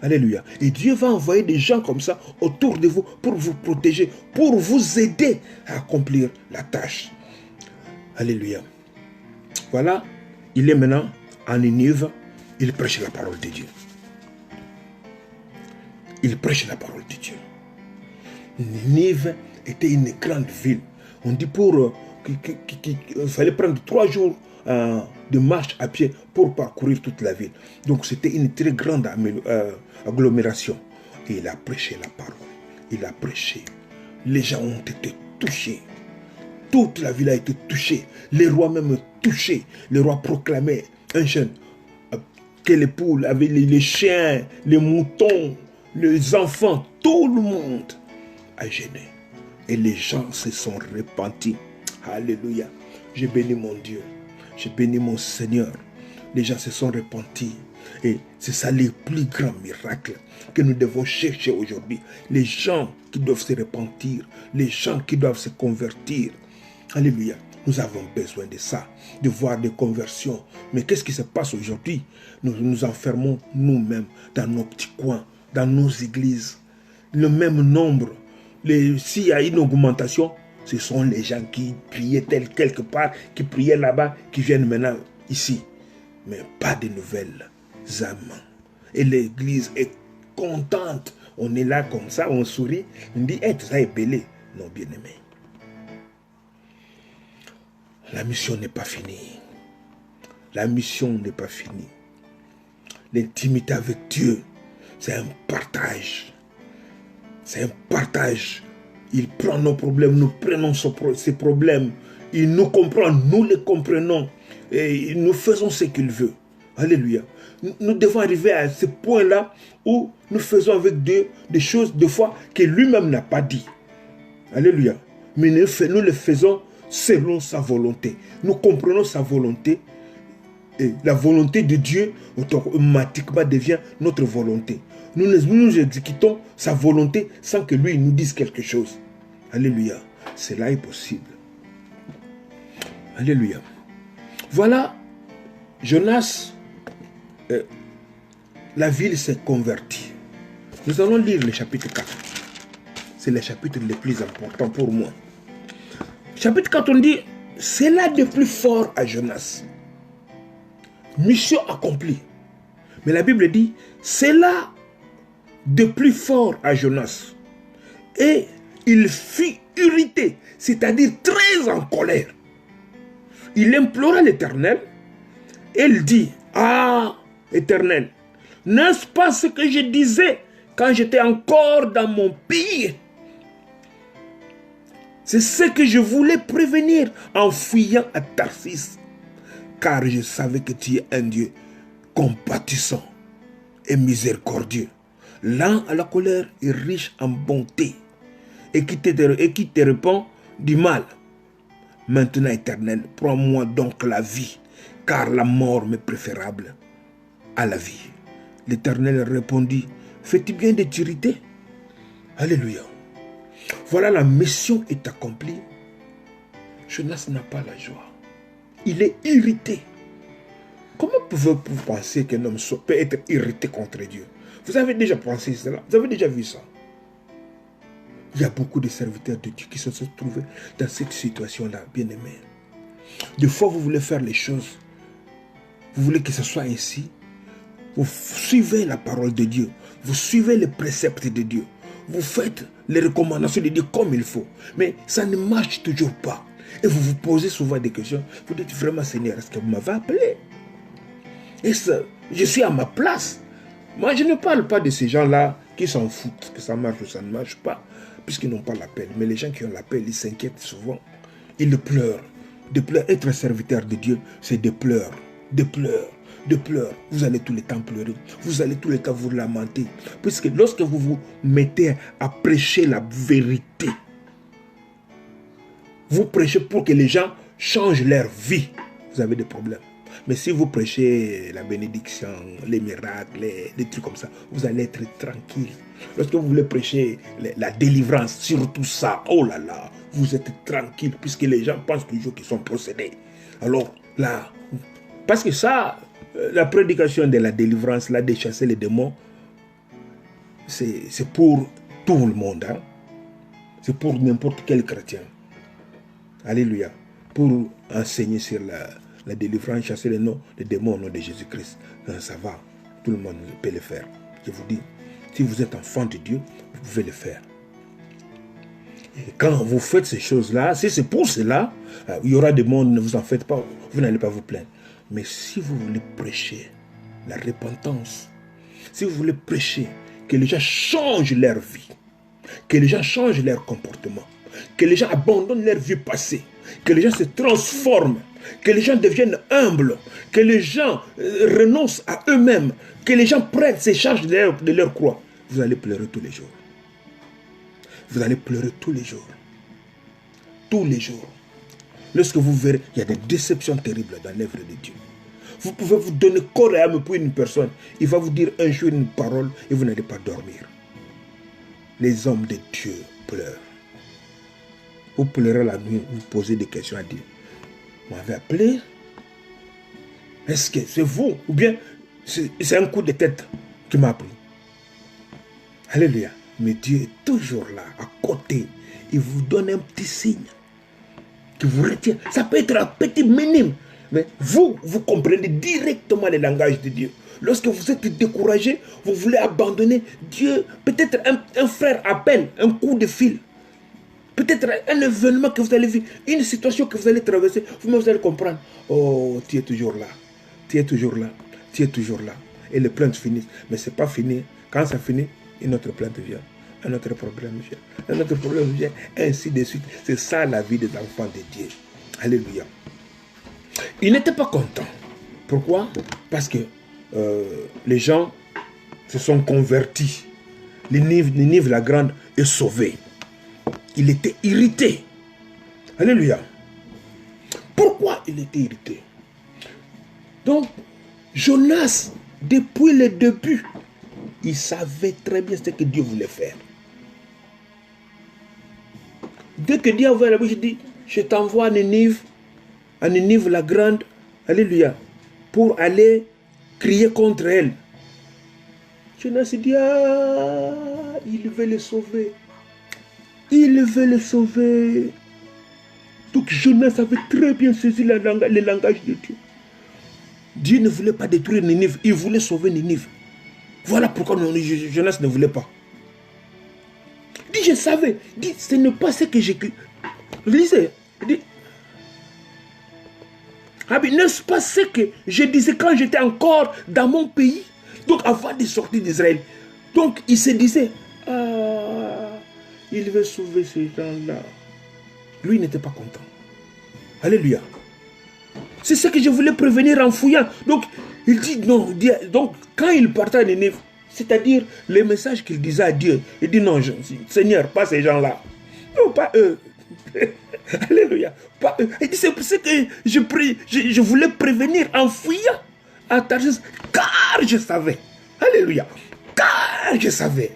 Alléluia. Et Dieu va envoyer des gens comme ça autour de vous pour vous protéger, pour vous aider à accomplir la tâche. Alléluia. Voilà, il est maintenant en Ninive, il prêche la parole de Dieu. Il prêche la parole de Dieu. Ninive était une grande ville. On dit qu'il fallait prendre 3 jours de marche à pied pour parcourir toute la ville. Donc c'était une très grande agglomération. Et il a prêché la parole. Il a prêché. Les gens ont été touchés. Toute la ville a été touchée. Les rois même touchés. Les rois proclamaient un jeune. Que les poules, avec les chiens, les moutons, les enfants, tout le monde a gêné. Et les gens se sont repentis. Alléluia. Je bénis mon Dieu. Je bénis mon Seigneur. Les gens se sont repentis. Et c'est ça les plus grands miracles que nous devons chercher aujourd'hui. Les gens qui doivent se repentir. Les gens qui doivent se convertir. Alléluia. Nous avons besoin de ça, de voir des conversions. Mais qu'est-ce qui se passe aujourd'hui? Nous nous enfermons nous-mêmes dans nos petits coins, dans nos églises. Le même nombre. S'il y a une augmentation, ce sont les gens qui priaient quelque part, qui priaient là-bas, qui viennent maintenant ici. Mais pas de nouvelles âmes. Et l'église est contente. On est là comme ça, on sourit. On dit, hey, tout ça est belé. Non, bien-aimé. La mission n'est pas finie. La mission n'est pas finie. L'intimité avec Dieu, c'est un partage. C'est un partage. Il prend nos problèmes, nous prenons ses problèmes. Il nous comprend, nous les comprenons. Et nous faisons ce qu'il veut. Alléluia. Nous devons arriver à ce point-là où nous faisons avec Dieu des choses, des fois, que lui-même n'a pas dit. Alléluia. Mais nous le faisons selon sa volonté. Nous comprenons sa volonté. Et la volonté de Dieu automatiquement devient notre volonté. Nous exécutons sa volonté sans que lui nous dise quelque chose. Alléluia. Cela est possible. Alléluia. Voilà, Jonas, la ville s'est convertie. Nous allons lire le chapitre 4. C'est le chapitre le plus important pour moi. Chapitre 4, on dit, c'est là de plus fort à Jonas. Mission accomplie. Mais la Bible dit, c'est là de plus fort à Jonas. Et il fut irrité, c'est-à-dire très en colère. Il implora l'Éternel. Et il dit, ah, Éternel, n'est-ce pas ce que je disais quand j'étais encore dans mon pays? C'est ce que je voulais prévenir en fuyant à Tarsis. Car je savais que tu es un Dieu compatissant et miséricordieux, lent à la colère et riche en bonté, et qui te répand du mal. Maintenant, Éternel, prends-moi donc la vie, car la mort m'est préférable à la vie. L'Éternel répondit, fais-tu bien de t'irriter? Alléluia. Voilà, la mission est accomplie. Jonas n'a pas la joie. Il est irrité. Comment pouvez-vous penser qu'un homme peut être irrité contre Dieu? Vous avez déjà pensé cela? Vous avez déjà vu ça? Il y a beaucoup de serviteurs de Dieu qui se sont trouvés dans cette situation-là, bien-aimés. Des fois, vous voulez faire les choses. Vous voulez que ce soit ainsi. Vous suivez la parole de Dieu. Vous suivez les préceptes de Dieu. Vous faites les recommandations de Dieu comme il faut. Mais ça ne marche toujours pas. Et vous vous posez souvent des questions. Vous dites vraiment, Seigneur, est-ce que vous m'avez appelé? Je suis à ma place. Moi, je ne parle pas de ces gens-là qui s'en foutent que ça marche ou ça ne marche pas, puisqu'ils n'ont pas l'appel. Mais les gens qui ont l'appel, ils s'inquiètent souvent. Ils pleurent. De pleurs. Être serviteur de Dieu, c'est de pleurs. De pleurs. De pleurs. Vous allez tous les temps pleurer. Vous allez tous les temps vous lamenter. Puisque lorsque vous vous mettez à prêcher la vérité, vous prêchez pour que les gens changent leur vie. Vous avez des problèmes. Mais si vous prêchez la bénédiction, les miracles, les trucs comme ça, vous allez être tranquille. Lorsque vous voulez prêcher la délivrance, surtout ça, oh là là, vous êtes tranquille, puisque les gens pensent toujours qu'ils sont possédés. Alors là, parce que ça, la prédication de la délivrance, là, de chasser les démons, c'est pour tout le monde. Hein? C'est pour n'importe quel chrétien. Alléluia. Pour enseigner sur la délivrance, chasser les démons au nom de Jésus-Christ. Ça va. Tout le monde peut le faire. Je vous dis, si vous êtes enfant de Dieu, vous pouvez le faire. Et quand vous faites ces choses-là, si c'est pour cela, il y aura des mondes, ne vous en faites pas, vous n'allez pas vous plaindre. Mais si vous voulez prêcher la repentance, si vous voulez prêcher que les gens changent leur vie, que les gens changent leur comportement, que les gens abandonnent leur vie passée, que les gens se transforment, que les gens deviennent humbles, que les gens renoncent à eux-mêmes, que les gens prennent ces charges de leur croix, vous allez pleurer tous les jours. Vous allez pleurer tous les jours. Tous les jours. Lorsque vous verrez, il y a des déceptions terribles dans l'œuvre de Dieu. Vous pouvez vous donner corps et âme pour une personne. Il va vous dire un jour une parole et vous n'allez pas dormir. Les hommes de Dieu pleurent. Vous pleurez la nuit, vous posez des questions à Dieu. Vous m'avez appelé? Est-ce que c'est vous? Ou bien c'est un coup de tête qui m'a pris? Alléluia. Mais Dieu est toujours là, à côté. Il vous donne un petit signe qui vous retient. Ça peut être un petit minime. Mais vous comprenez directement le langage de Dieu. Lorsque vous êtes découragé, vous voulez abandonner Dieu. Peut-être un frère appelle, un coup de fil. Peut-être un événement que vous allez vivre, une situation que vous allez traverser. Vous allez comprendre. Oh, tu es toujours là. Tu es toujours là. Tu es toujours là. Et les plaintes finissent. Mais ce n'est pas fini. Quand ça finit, une autre plainte vient. Un autre problème vient. Un autre problème vient. Ainsi de suite. C'est ça la vie des enfants de Dieu. Alléluia. Il n'était pas content. Pourquoi? Parce que les gens se sont convertis. Ninive la grande est sauvée. Il était irrité. Alléluia. Pourquoi il était irrité? Donc, Jonas, depuis le début, il savait très bien ce que Dieu voulait faire. Dès que Dieu a ouvert la bouche, il dit, je t'envoie à Ninive la grande, alléluia, pour aller crier contre elle. Jonas dit, ah, il veut le sauver. Il veut le sauver. Donc Jonas avait très bien saisi le langage de Dieu. Dieu ne voulait pas détruire Ninive, il voulait sauver Ninive. Voilà pourquoi Jonas ne voulait pas. Il dit, je savais. Il dit, ce n'est pas ce que j'écris. Lisez. Il dit, ah bien, n'est-ce pas ce que je disais quand j'étais encore dans mon pays? Donc avant de sortir d'Israël. Donc il se disait, ah, il veut sauver ces gens-là. Lui n'était pas content. Alléluia. C'est ce que je voulais prévenir en fouillant. Donc il dit non. Donc quand il partait à Ninive, c'est-à-dire les messages qu'il disait à Dieu, il dit non, Seigneur, pas ces gens-là. Non, pas eux. Alléluia. Pas eux. Il dit c'est pour ça que je voulais prévenir en fouillant à Tarsis, car je savais. Alléluia. Car je savais.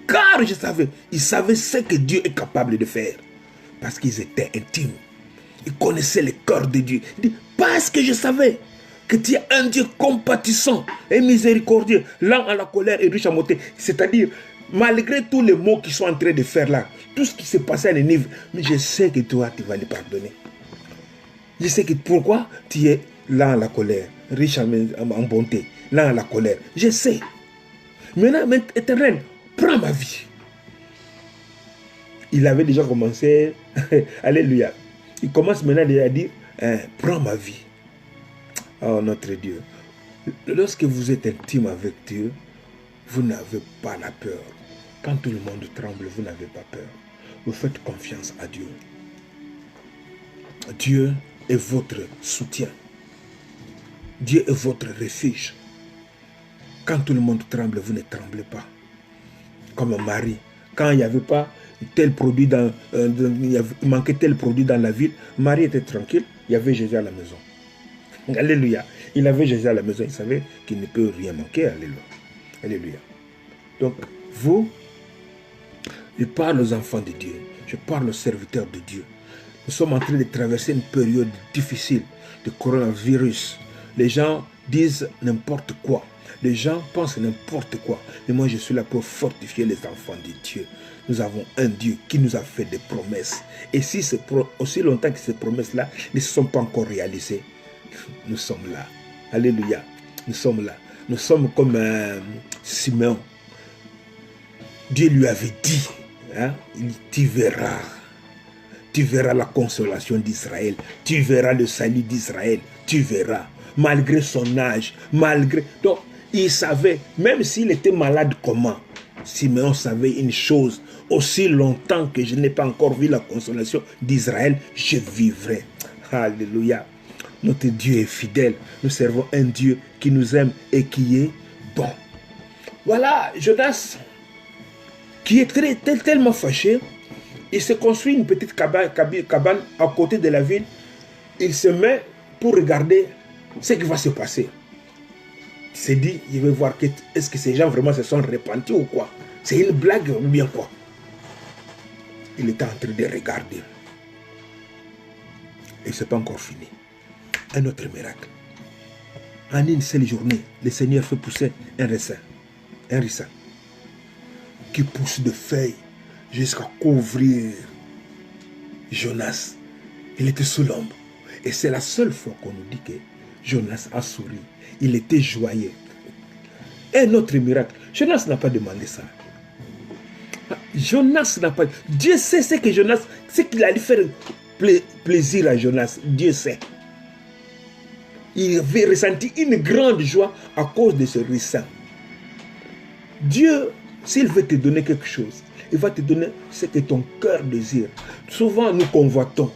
Car je savais. Ils savaient ce que Dieu est capable de faire. Parce qu'ils étaient intimes. Ils connaissaient le cœur de Dieu. Il dit, parce que je savais que tu es un Dieu compatissant et miséricordieux, lent à la colère et riche en bonté. C'est-à-dire, malgré tous les maux qu'ils sont en train de faire là, tout ce qui s'est passé à Ninive, mais je sais que toi, tu vas les pardonner. Je sais que pourquoi tu es lent à la colère, riche en bonté, lent à la colère. Je sais. Maintenant, Éternel, prends ma vie. Il avait déjà commencé, alléluia. Il commence maintenant à dire, prends ma vie. Oh notre Dieu. Lorsque vous êtes intime avec Dieu, vous n'avez pas la peur. Quand tout le monde tremble, vous n'avez pas peur. Vous faites confiance à Dieu. Dieu est votre soutien. Dieu est votre refuge. Quand tout le monde tremble, vous ne tremblez pas. Comme Marie, quand il n'y avait pas tel produit il manquait tel produit dans la ville, Marie était tranquille, il y avait Jésus à la maison. Alléluia. Il avait Jésus à la maison, il savait qu'il ne peut rien manquer. Alléluia. Alléluia. Donc, vous, je parle aux enfants de Dieu, je parle aux serviteurs de Dieu. Nous sommes en train de traverser une période difficile de coronavirus. Les gens disent n'importe quoi. Les gens pensent n'importe quoi. Mais moi, je suis là pour fortifier les enfants de Dieu. Nous avons un Dieu qui nous a fait des promesses. Et si aussi longtemps que ces promesses-là ne se sont pas encore réalisées, nous sommes là. Alléluia. Nous sommes là. Nous sommes comme Simeon. Dieu lui avait dit, hein, tu verras. Tu verras la consolation d'Israël. Tu verras le salut d'Israël. Tu verras. Malgré son âge. Malgré... Donc, il savait, même s'il était malade comment, Simeon savait une chose. Aussi longtemps que je n'ai pas encore vu la consolation d'Israël, je vivrai. Alléluia. Notre Dieu est fidèle. Nous servons un Dieu qui nous aime et qui est bon. Voilà, Jonas, qui est tellement fâché, il se construit une petite cabane à côté de la ville. Il se met pour regarder ce qui va se passer. Il s'est dit, je vais voir, est-ce que ces gens vraiment se sont repentis ou quoi? C'est une blague ou bien quoi? Il était en train de regarder. Et ce n'est pas encore fini. Un autre miracle. En une seule journée, le Seigneur fait pousser un ricin qui pousse de feuilles jusqu'à couvrir Jonas. Il était sous l'ombre. Et c'est la seule fois qu'on nous dit que Jonas a souri. Il était joyeux. Un autre miracle. Jonas n'a pas demandé ça. Jonas n'a pas... Dieu sait ce que Jonas... Ce qu'il allait faire plaisir à Jonas. Dieu sait. Il avait ressenti une grande joie à cause de ce ricin. Dieu, s'il veut te donner quelque chose, il va te donner ce que ton cœur désire. Souvent, nous convoitons.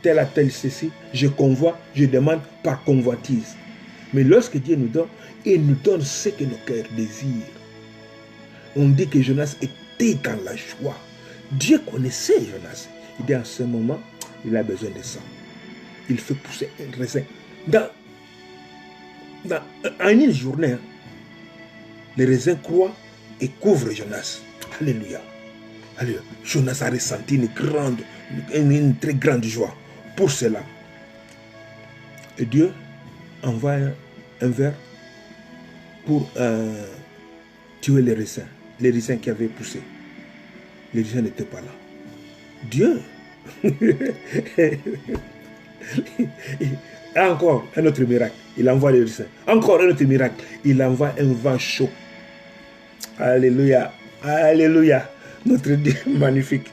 Tel à tel ceci, je convoite, je demande par convoitise. Mais lorsque Dieu nous donne, il nous donne ce que nos cœurs désirent. On dit que Jonas était dans la joie. Dieu connaissait Jonas. Il dit en ce moment, il a besoin de ça. Il fait pousser un raisin. En une journée, les raisins croient et couvrent Jonas. Alléluia. Alléluia. Jonas a ressenti une très grande joie pour cela. Et Dieu envoie un ver pour tuer les raisins qui avaient poussé. Les raisins n'étaient pas là. Dieu. Encore un autre miracle. Il envoie les raisins. Encore un autre miracle. Il envoie un vent chaud. Alléluia. Alléluia. Notre Dieu magnifique.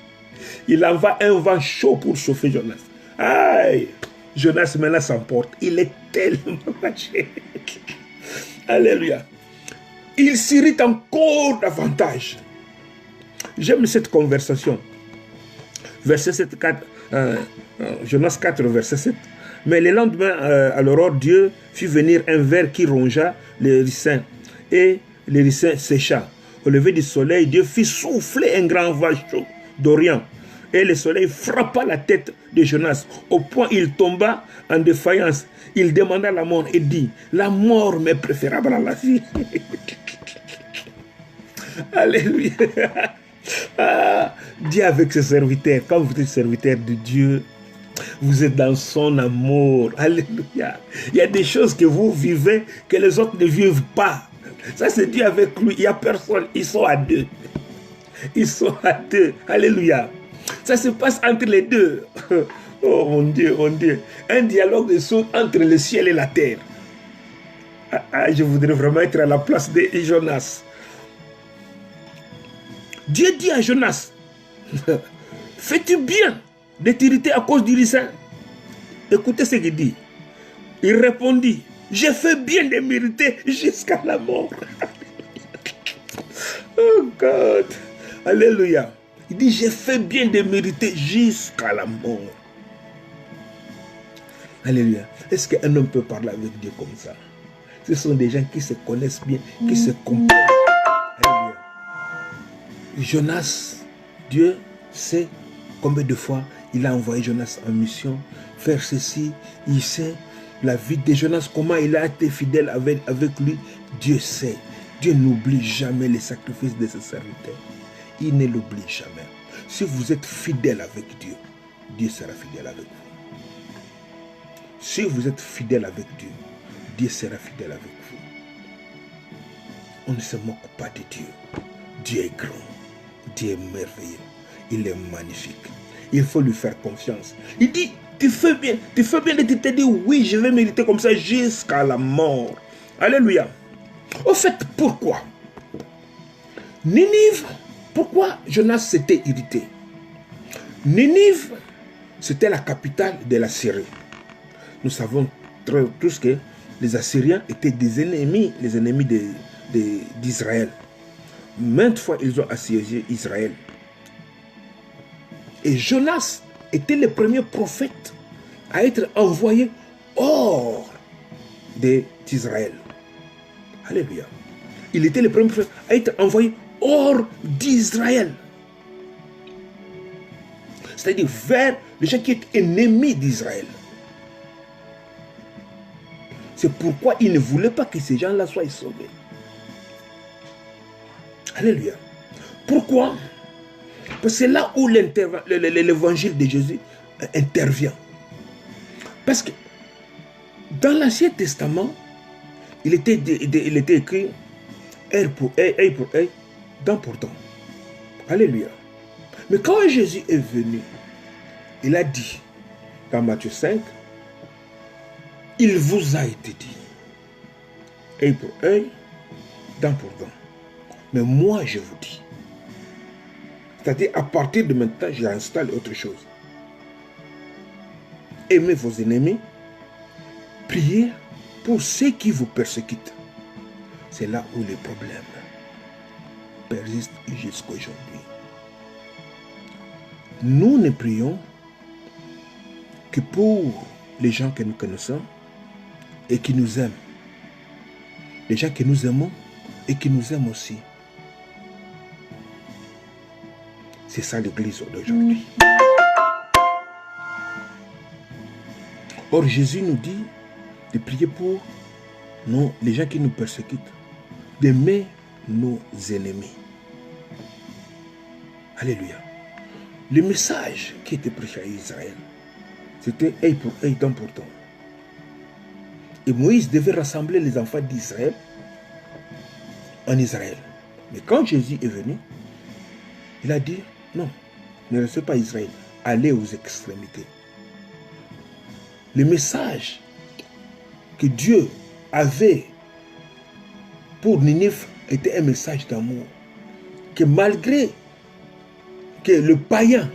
Il envoie un vent chaud pour chauffer Jonas. Aïe. Jonas maintenant s'emporte. Il est tellement fâché. Alléluia. Il s'irrite encore davantage. J'aime cette conversation. Verset 7, 4, Jonas 4, verset 7. Mais le lendemain, à l'aurore, Dieu fit venir un ver qui rongea les ricins. Et les ricins sécha. Au lever du soleil, Dieu fit souffler un grand vent chaud d'Orient. Et le soleil frappa la tête de Jonas. Au point il tomba en défaillance. Il demanda la mort et dit, la mort m'est préférable à la vie. Alléluia. Ah, Dieu avec ses serviteurs. Quand vous êtes serviteur de Dieu, vous êtes dans son amour. Alléluia. Il y a des choses que vous vivez que les autres ne vivent pas. Ça, c'est Dieu avec lui. Il n'y a personne. Ils sont à deux. Ils sont à deux. Alléluia. Ça se passe entre les deux. Oh mon Dieu, mon Dieu. Un dialogue entre le ciel et la terre. Je voudrais vraiment être à la place de Jonas. Dieu dit à Jonas, fais-tu bien de t'irriter à cause du ricin? Écoutez ce qu'il dit. Il répondit, j'ai fait bien de m'irriter jusqu'à la mort. Oh God. Alléluia. Il dit, j'ai fait bien de mériter jusqu'à la mort. Alléluia. Est-ce qu'un homme peut parler avec Dieu comme ça? Ce sont des gens qui se connaissent bien, qui se comprennent. Alléluia. Jonas, Dieu sait combien de fois il a envoyé Jonas en mission, faire ceci. Il sait la vie de Jonas, comment il a été fidèle avec lui. Dieu sait. Dieu n'oublie jamais les sacrifices de ses serviteurs. Il ne l'oublie jamais. Si vous êtes fidèle avec Dieu, Dieu sera fidèle avec vous. Si vous êtes fidèle avec Dieu, Dieu sera fidèle avec vous. On ne se moque pas de Dieu. Dieu est grand. Dieu est merveilleux. Il est magnifique. Il faut lui faire confiance. Il dit, tu fais bien de te dire, oui, je vais mériter comme ça jusqu'à la mort. Alléluia. Au fait, pourquoi Ninive, pourquoi Jonas s'était irrité? Ninive, c'était la capitale de la Syrie. Nous savons tous que les Assyriens étaient des ennemis, les ennemis d'Israël. Maintes fois, ils ont assiégé Israël. Et Jonas était le premier prophète à être envoyé hors d'Israël. Alléluia. Il était le premier prophète à être envoyé hors d'Israël. C'est-à-dire vers les gens qui étaient ennemis d'Israël. C'est pourquoi il ne voulait pas que ces gens-là soient sauvés. Alléluia. Pourquoi? Parce que c'est là où l'évangile de Jésus intervient. Parce que dans l'Ancien Testament, il était écrit œil pour œil, dent pour dent. Alléluia. Mais quand Jésus est venu, il a dit dans Matthieu 5, il vous a été dit œil pour œil, dent pour dent. Mais moi je vous dis, c'est-à-dire à partir de maintenant, j'installe autre chose. Aimez vos ennemis, priez pour ceux qui vous persécutent. C'est là où les problèmes persistent jusqu'à aujourd'hui. Nous ne prions que pour les gens que nous connaissons et qui nous aiment. Les gens que nous aimons et qui nous aiment aussi. C'est ça l'église d'aujourd'hui. Or, Jésus nous dit de prier pour les gens qui nous persécutent, d'aimer nos ennemis. Alléluia. Le message qui était prêché à Israël, c'était œil pour œil, dent pour dent. Et Moïse devait rassembler les enfants d'Israël en Israël. Mais quand Jésus est venu, il a dit, non, ne restez pas Israël, allez aux extrémités. Le message que Dieu avait pour Ninive était un message d'amour. Que malgré que le païen,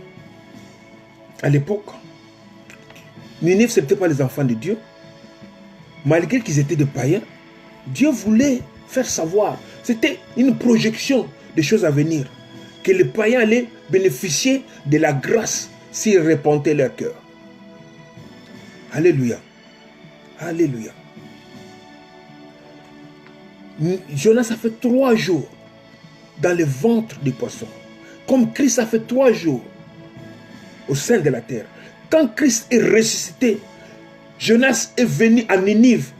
à l'époque, Ninive, ce n'était pas les enfants de Dieu, malgré qu'ils étaient des païens, Dieu voulait faire savoir, c'était une projection des choses à venir, que les païens allaient bénéficier de la grâce s'ils repentaient leur cœur. Alléluia. Alléluia. Jonas a fait 3 jours dans le ventre du poisson. Comme Christ a fait 3 jours au sein de la terre. Quand Christ est ressuscité, Jonas est venu à Ninive.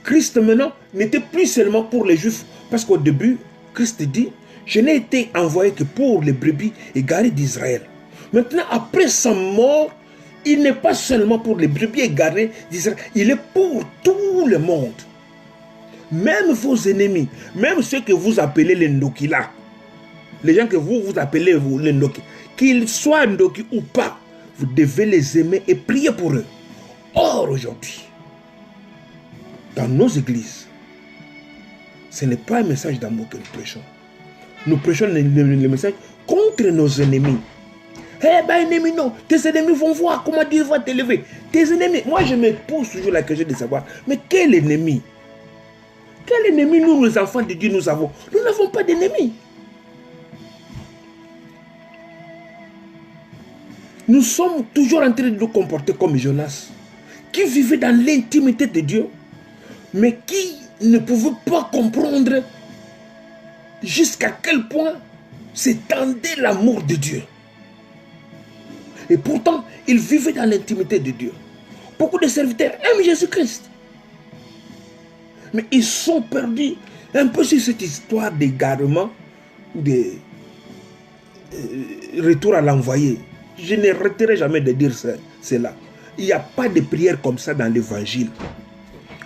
Christ maintenant n'était plus seulement pour les Juifs. Parce qu'au début, Christ dit, je n'ai été envoyé que pour les brebis égarées d'Israël. Maintenant, après sa mort, il n'est pas seulement pour les brebis égarées d'Israël, il est pour tout le monde. Même vos ennemis, même ceux que vous appelez les Ndoki là, les gens que vous appelez les Ndoki, qu'ils soient Ndoki ou pas, vous devez les aimer et prier pour eux. Or, aujourd'hui, dans nos églises, ce n'est pas un message d'amour que nous prêchons. Nous prêchons le message contre nos ennemis. Eh ben, ennemis, non. Tes ennemis vont voir comment Dieu va t'élever. Tes ennemis, moi je me pose toujours la question de savoir, mais quel ennemi? Quel ennemi nous, les enfants de Dieu, nous avons? Nous n'avons pas d'ennemis. Nous sommes toujours en train de nous comporter comme Jonas, qui vivait dans l'intimité de Dieu, mais qui ne pouvait pas comprendre jusqu'à quel point s'étendait l'amour de Dieu. Et pourtant, il vivait dans l'intimité de Dieu. Beaucoup de serviteurs aiment Jésus-Christ, mais ils sont perdus un peu sur cette histoire d'égarement, de retour à l'envoyé. Je n'arrêterai jamais de dire cela. Il n'y a pas de prière comme ça dans l'évangile,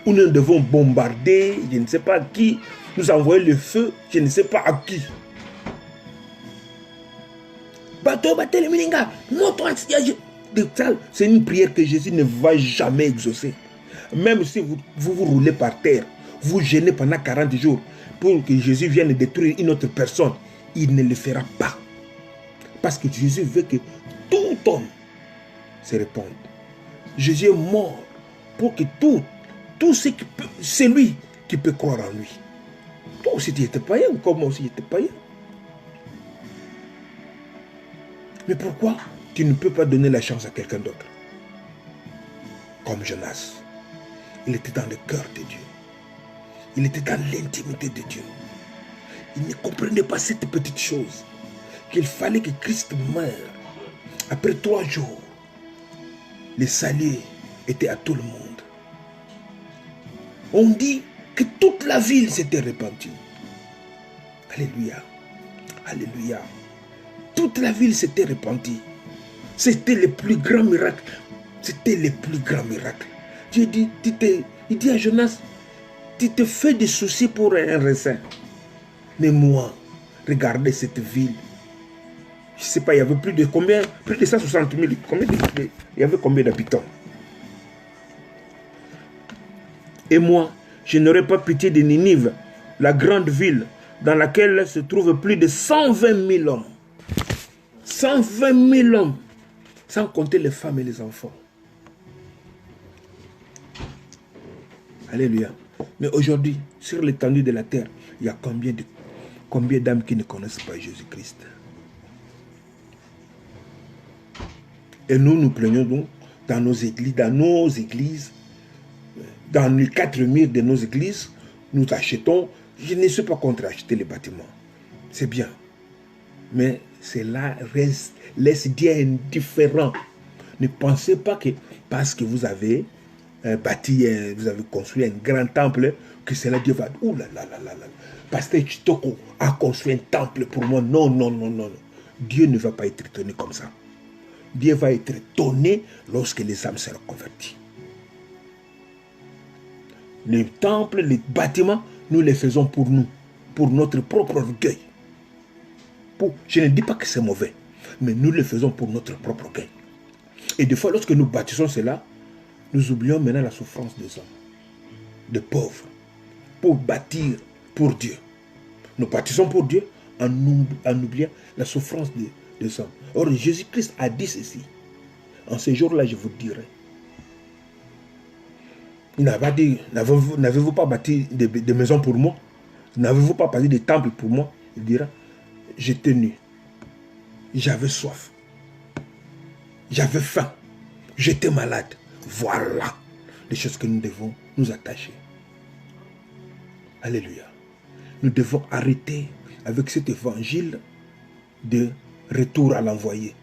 où nous devons bombarder, je ne sais pas qui, nous envoyer le feu, je ne sais pas à qui. C'est une prière que Jésus ne va jamais exaucer. Même si vous roulez par terre, vous gênez pendant 40 jours pour que Jésus vienne détruire une autre personne, il ne le fera pas. Parce que Jésus veut que tout homme se réponde. Jésus est mort pour que tout ce qui peut, c'est lui qui peut croire en lui. Toi aussi tu étais païen, comme moi aussi j'étais païen. Mais pourquoi tu ne peux pas donner la chance à quelqu'un d'autre? Comme Jonas, il était dans le cœur de Dieu. Il était dans l'intimité de Dieu. Il ne comprenait pas cette petite chose, qu'il fallait que Christ meure. Après 3 jours, le salut était à tout le monde. On dit que toute la ville s'était répandue. Alléluia. Alléluia. Toute la ville s'était répandue. C'était le plus grand miracle. C'était le plus grand miracle. Dieu dit, il dit à Jonas, tu te fais des soucis pour un raisin. Mais moi, regardez cette ville. Je ne sais pas, il y avait plus de combien? Plus de 160 000. Il y avait combien d'habitants? Et moi, je n'aurais pas pitié de Ninive, la grande ville dans laquelle se trouvent plus de 120 000 hommes. 120 000 hommes, sans compter les femmes et les enfants. Alléluia. Mais aujourd'hui, sur l'étendue de la terre, il y a combien d'âmes qui ne connaissent pas Jésus-Christ? Et nous plaignons donc dans nos églises, dans les 4 murs de nos églises, nous achetons. Je ne suis pas contre acheter les bâtiments. C'est bien. Mais cela laisse Dieu indifférent. Ne pensez pas que parce que vous avez bâti, vous avez construit un grand temple, que cela Dieu va... Ouh là là là là là. Pasteur Chitoko a construit un temple pour moi. Non, non, non, non. Dieu ne va pas être étonné comme ça. Dieu va être étonné lorsque les âmes seront converties. Les temples, les bâtiments, nous les faisons pour nous, pour notre propre orgueil. Je ne dis pas que c'est mauvais, mais nous le faisons pour notre propre orgueil. Et des fois, lorsque nous bâtissons cela, nous oublions maintenant la souffrance des hommes, des pauvres, pour bâtir pour Dieu. Nous bâtissons pour Dieu en oubliant la souffrance des hommes. Or, Jésus-Christ a dit ceci. En ce jour-là, je vous dirai. Il n'a pas dit, n'avez-vous pas bâti des maisons pour moi? N'avez-vous pas bâti des temples pour moi? Il dira, j'étais nu, j'avais soif, j'avais faim, j'étais malade. Voilà les choses que nous devons nous attacher. Alléluia. Nous devons arrêter avec cet évangile de retour à l'envoyé.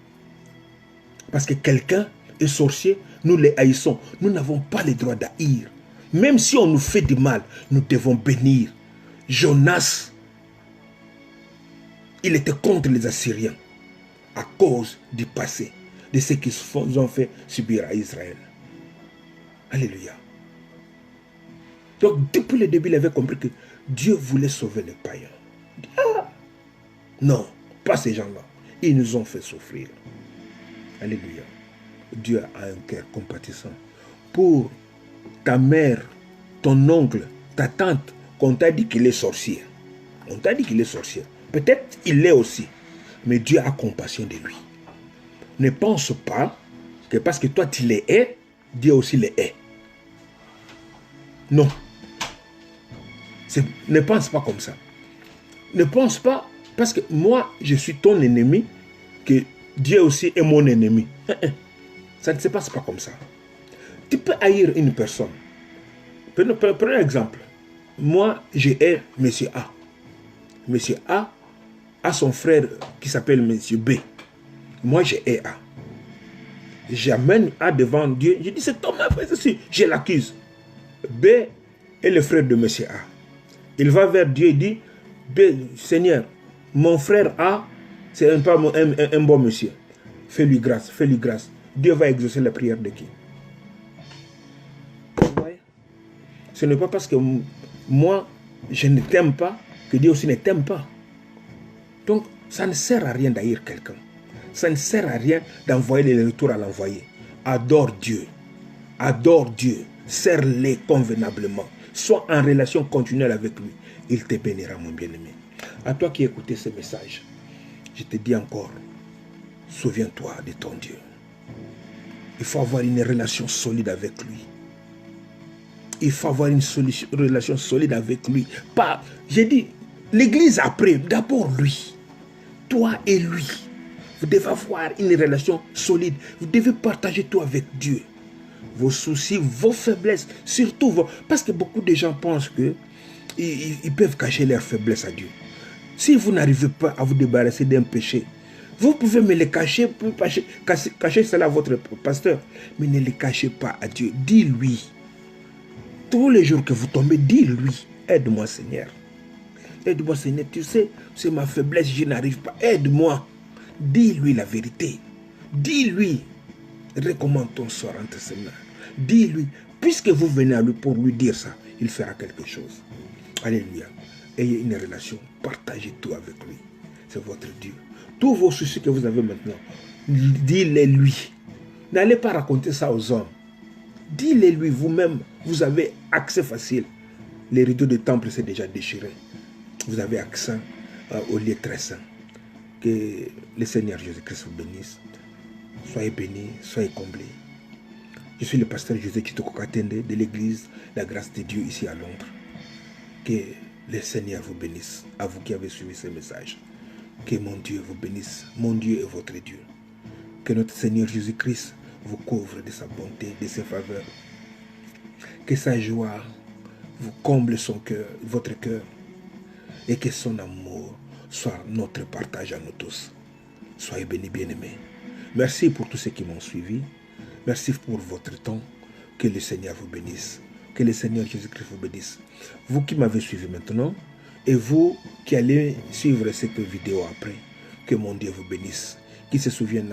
Parce que quelqu'un est sorcier, nous les haïssons. Nous n'avons pas le droit d'haïr. Même si on nous fait du mal, nous devons bénir. Jonas, il était contre les Assyriens à cause du passé, de ce qu'ils ont fait subir à Israël. Alléluia. Donc, depuis le début, il avait compris que Dieu voulait sauver les païens. Ah, non, pas ces gens-là. Ils nous ont fait souffrir. Alléluia. Dieu a un cœur compatissant. Pour ta mère, ton oncle, ta tante, qu'on t'a dit qu'il est sorcier. On t'a dit qu'il est sorcier. Peut-être il l'est aussi. Mais Dieu a compassion de lui. Ne pense pas que parce que toi tu les hais, Dieu aussi les hait. Non. Ne pense pas comme ça. Ne pense pas, parce que moi, je suis ton ennemi, que Dieu aussi est mon ennemi. Ça ne se passe pas comme ça. Tu peux haïr une personne. Prenons un exemple. Moi, je hais M. A. M. A a son frère qui s'appelle M. B. Moi, je hais A. J'amène A devant Dieu. Je dis, c'est ton frère, je l'accuse. B est le frère de M. A. Il va vers Dieu et dit, B, Seigneur, mon frère A, c'est un bon monsieur. Fais-lui grâce, fais-lui grâce. Dieu va exaucer la prière de qui? Ce n'est pas parce que moi, je ne t'aime pas, que Dieu aussi ne t'aime pas. Donc, ça ne sert à rien d'haïr quelqu'un. Ça ne sert à rien d'envoyer les retours à l'envoyer. Adore Dieu. Adore Dieu. Serre-les convenablement. Sois en relation continuelle avec lui. Il te bénira, mon bien-aimé. À toi qui écoutes ce message, je te dis encore, souviens-toi de ton Dieu. Il faut avoir une relation solide avec lui. Il faut avoir une relation solide avec lui. Pas, j'ai dit, l'église après, d'abord lui. Toi et lui. Vous devez avoir une relation solide. Vous devez partager tout avec Dieu. Vos soucis, vos faiblesses, surtout vos... Parce que beaucoup de gens pensent que ils peuvent cacher leurs faiblesses à Dieu. Si vous n'arrivez pas à vous débarrasser d'un péché, vous pouvez me le cacher, cacher cela à votre pasteur, mais ne le cachez pas à Dieu. Dis-lui. Tous les jours que vous tombez, dis-lui, aide-moi Seigneur. Aide-moi Seigneur, tu sais, c'est ma faiblesse, je n'arrive pas. Aide-moi. Dis-lui la vérité. Dis-lui, recommande ton sort entre ses mains. Dis-lui, puisque vous venez à lui pour lui dire ça, il fera quelque chose. Alléluia. Ayez une relation, partagez tout avec lui. C'est votre Dieu. Tous vos soucis que vous avez maintenant, dis-les lui. N'allez pas raconter ça aux hommes. Dis-les lui vous-même. Vous avez accès facile. Les rideaux de temple s'est déjà déchiré. Vous avez accès au lieu très saint. Que le Seigneur Jésus-Christ vous bénisse. Soyez bénis, soyez comblés. Je suis le pasteur José Kitoko Katende de l'église La Grâce de Dieu ici à Londres. Que le Seigneur vous bénisse, à vous qui avez suivi ce message. Que mon Dieu vous bénisse, mon Dieu est votre Dieu. Que notre Seigneur Jésus-Christ vous couvre de sa bonté, de ses faveurs. Que sa joie vous comble son cœur, votre cœur. Et que son amour soit notre partage à nous tous. Soyez bénis, bien-aimés. Merci pour tous ceux qui m'ont suivi. Merci pour votre temps. Que le Seigneur vous bénisse. Que le Seigneur Jésus-Christ vous bénisse. Vous qui m'avez suivi maintenant, et vous qui allez suivre cette vidéo après, que mon Dieu vous bénisse. Qu'il se souvienne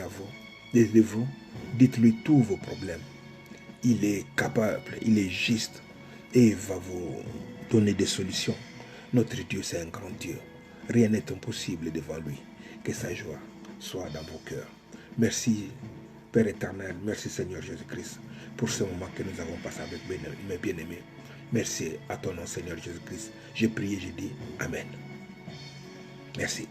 de vous. Dites-lui tous vos problèmes. Il est capable, il est juste et il va vous donner des solutions. Notre Dieu, c'est un grand Dieu. Rien n'est impossible devant lui. Que sa joie soit dans vos cœurs. Merci, Père éternel. Merci, Seigneur Jésus-Christ, pour ce moment que nous avons passé avec mes bien-aimés. Merci à ton nom, Seigneur Jésus-Christ. J'ai prié, j'ai dit Amen. Merci.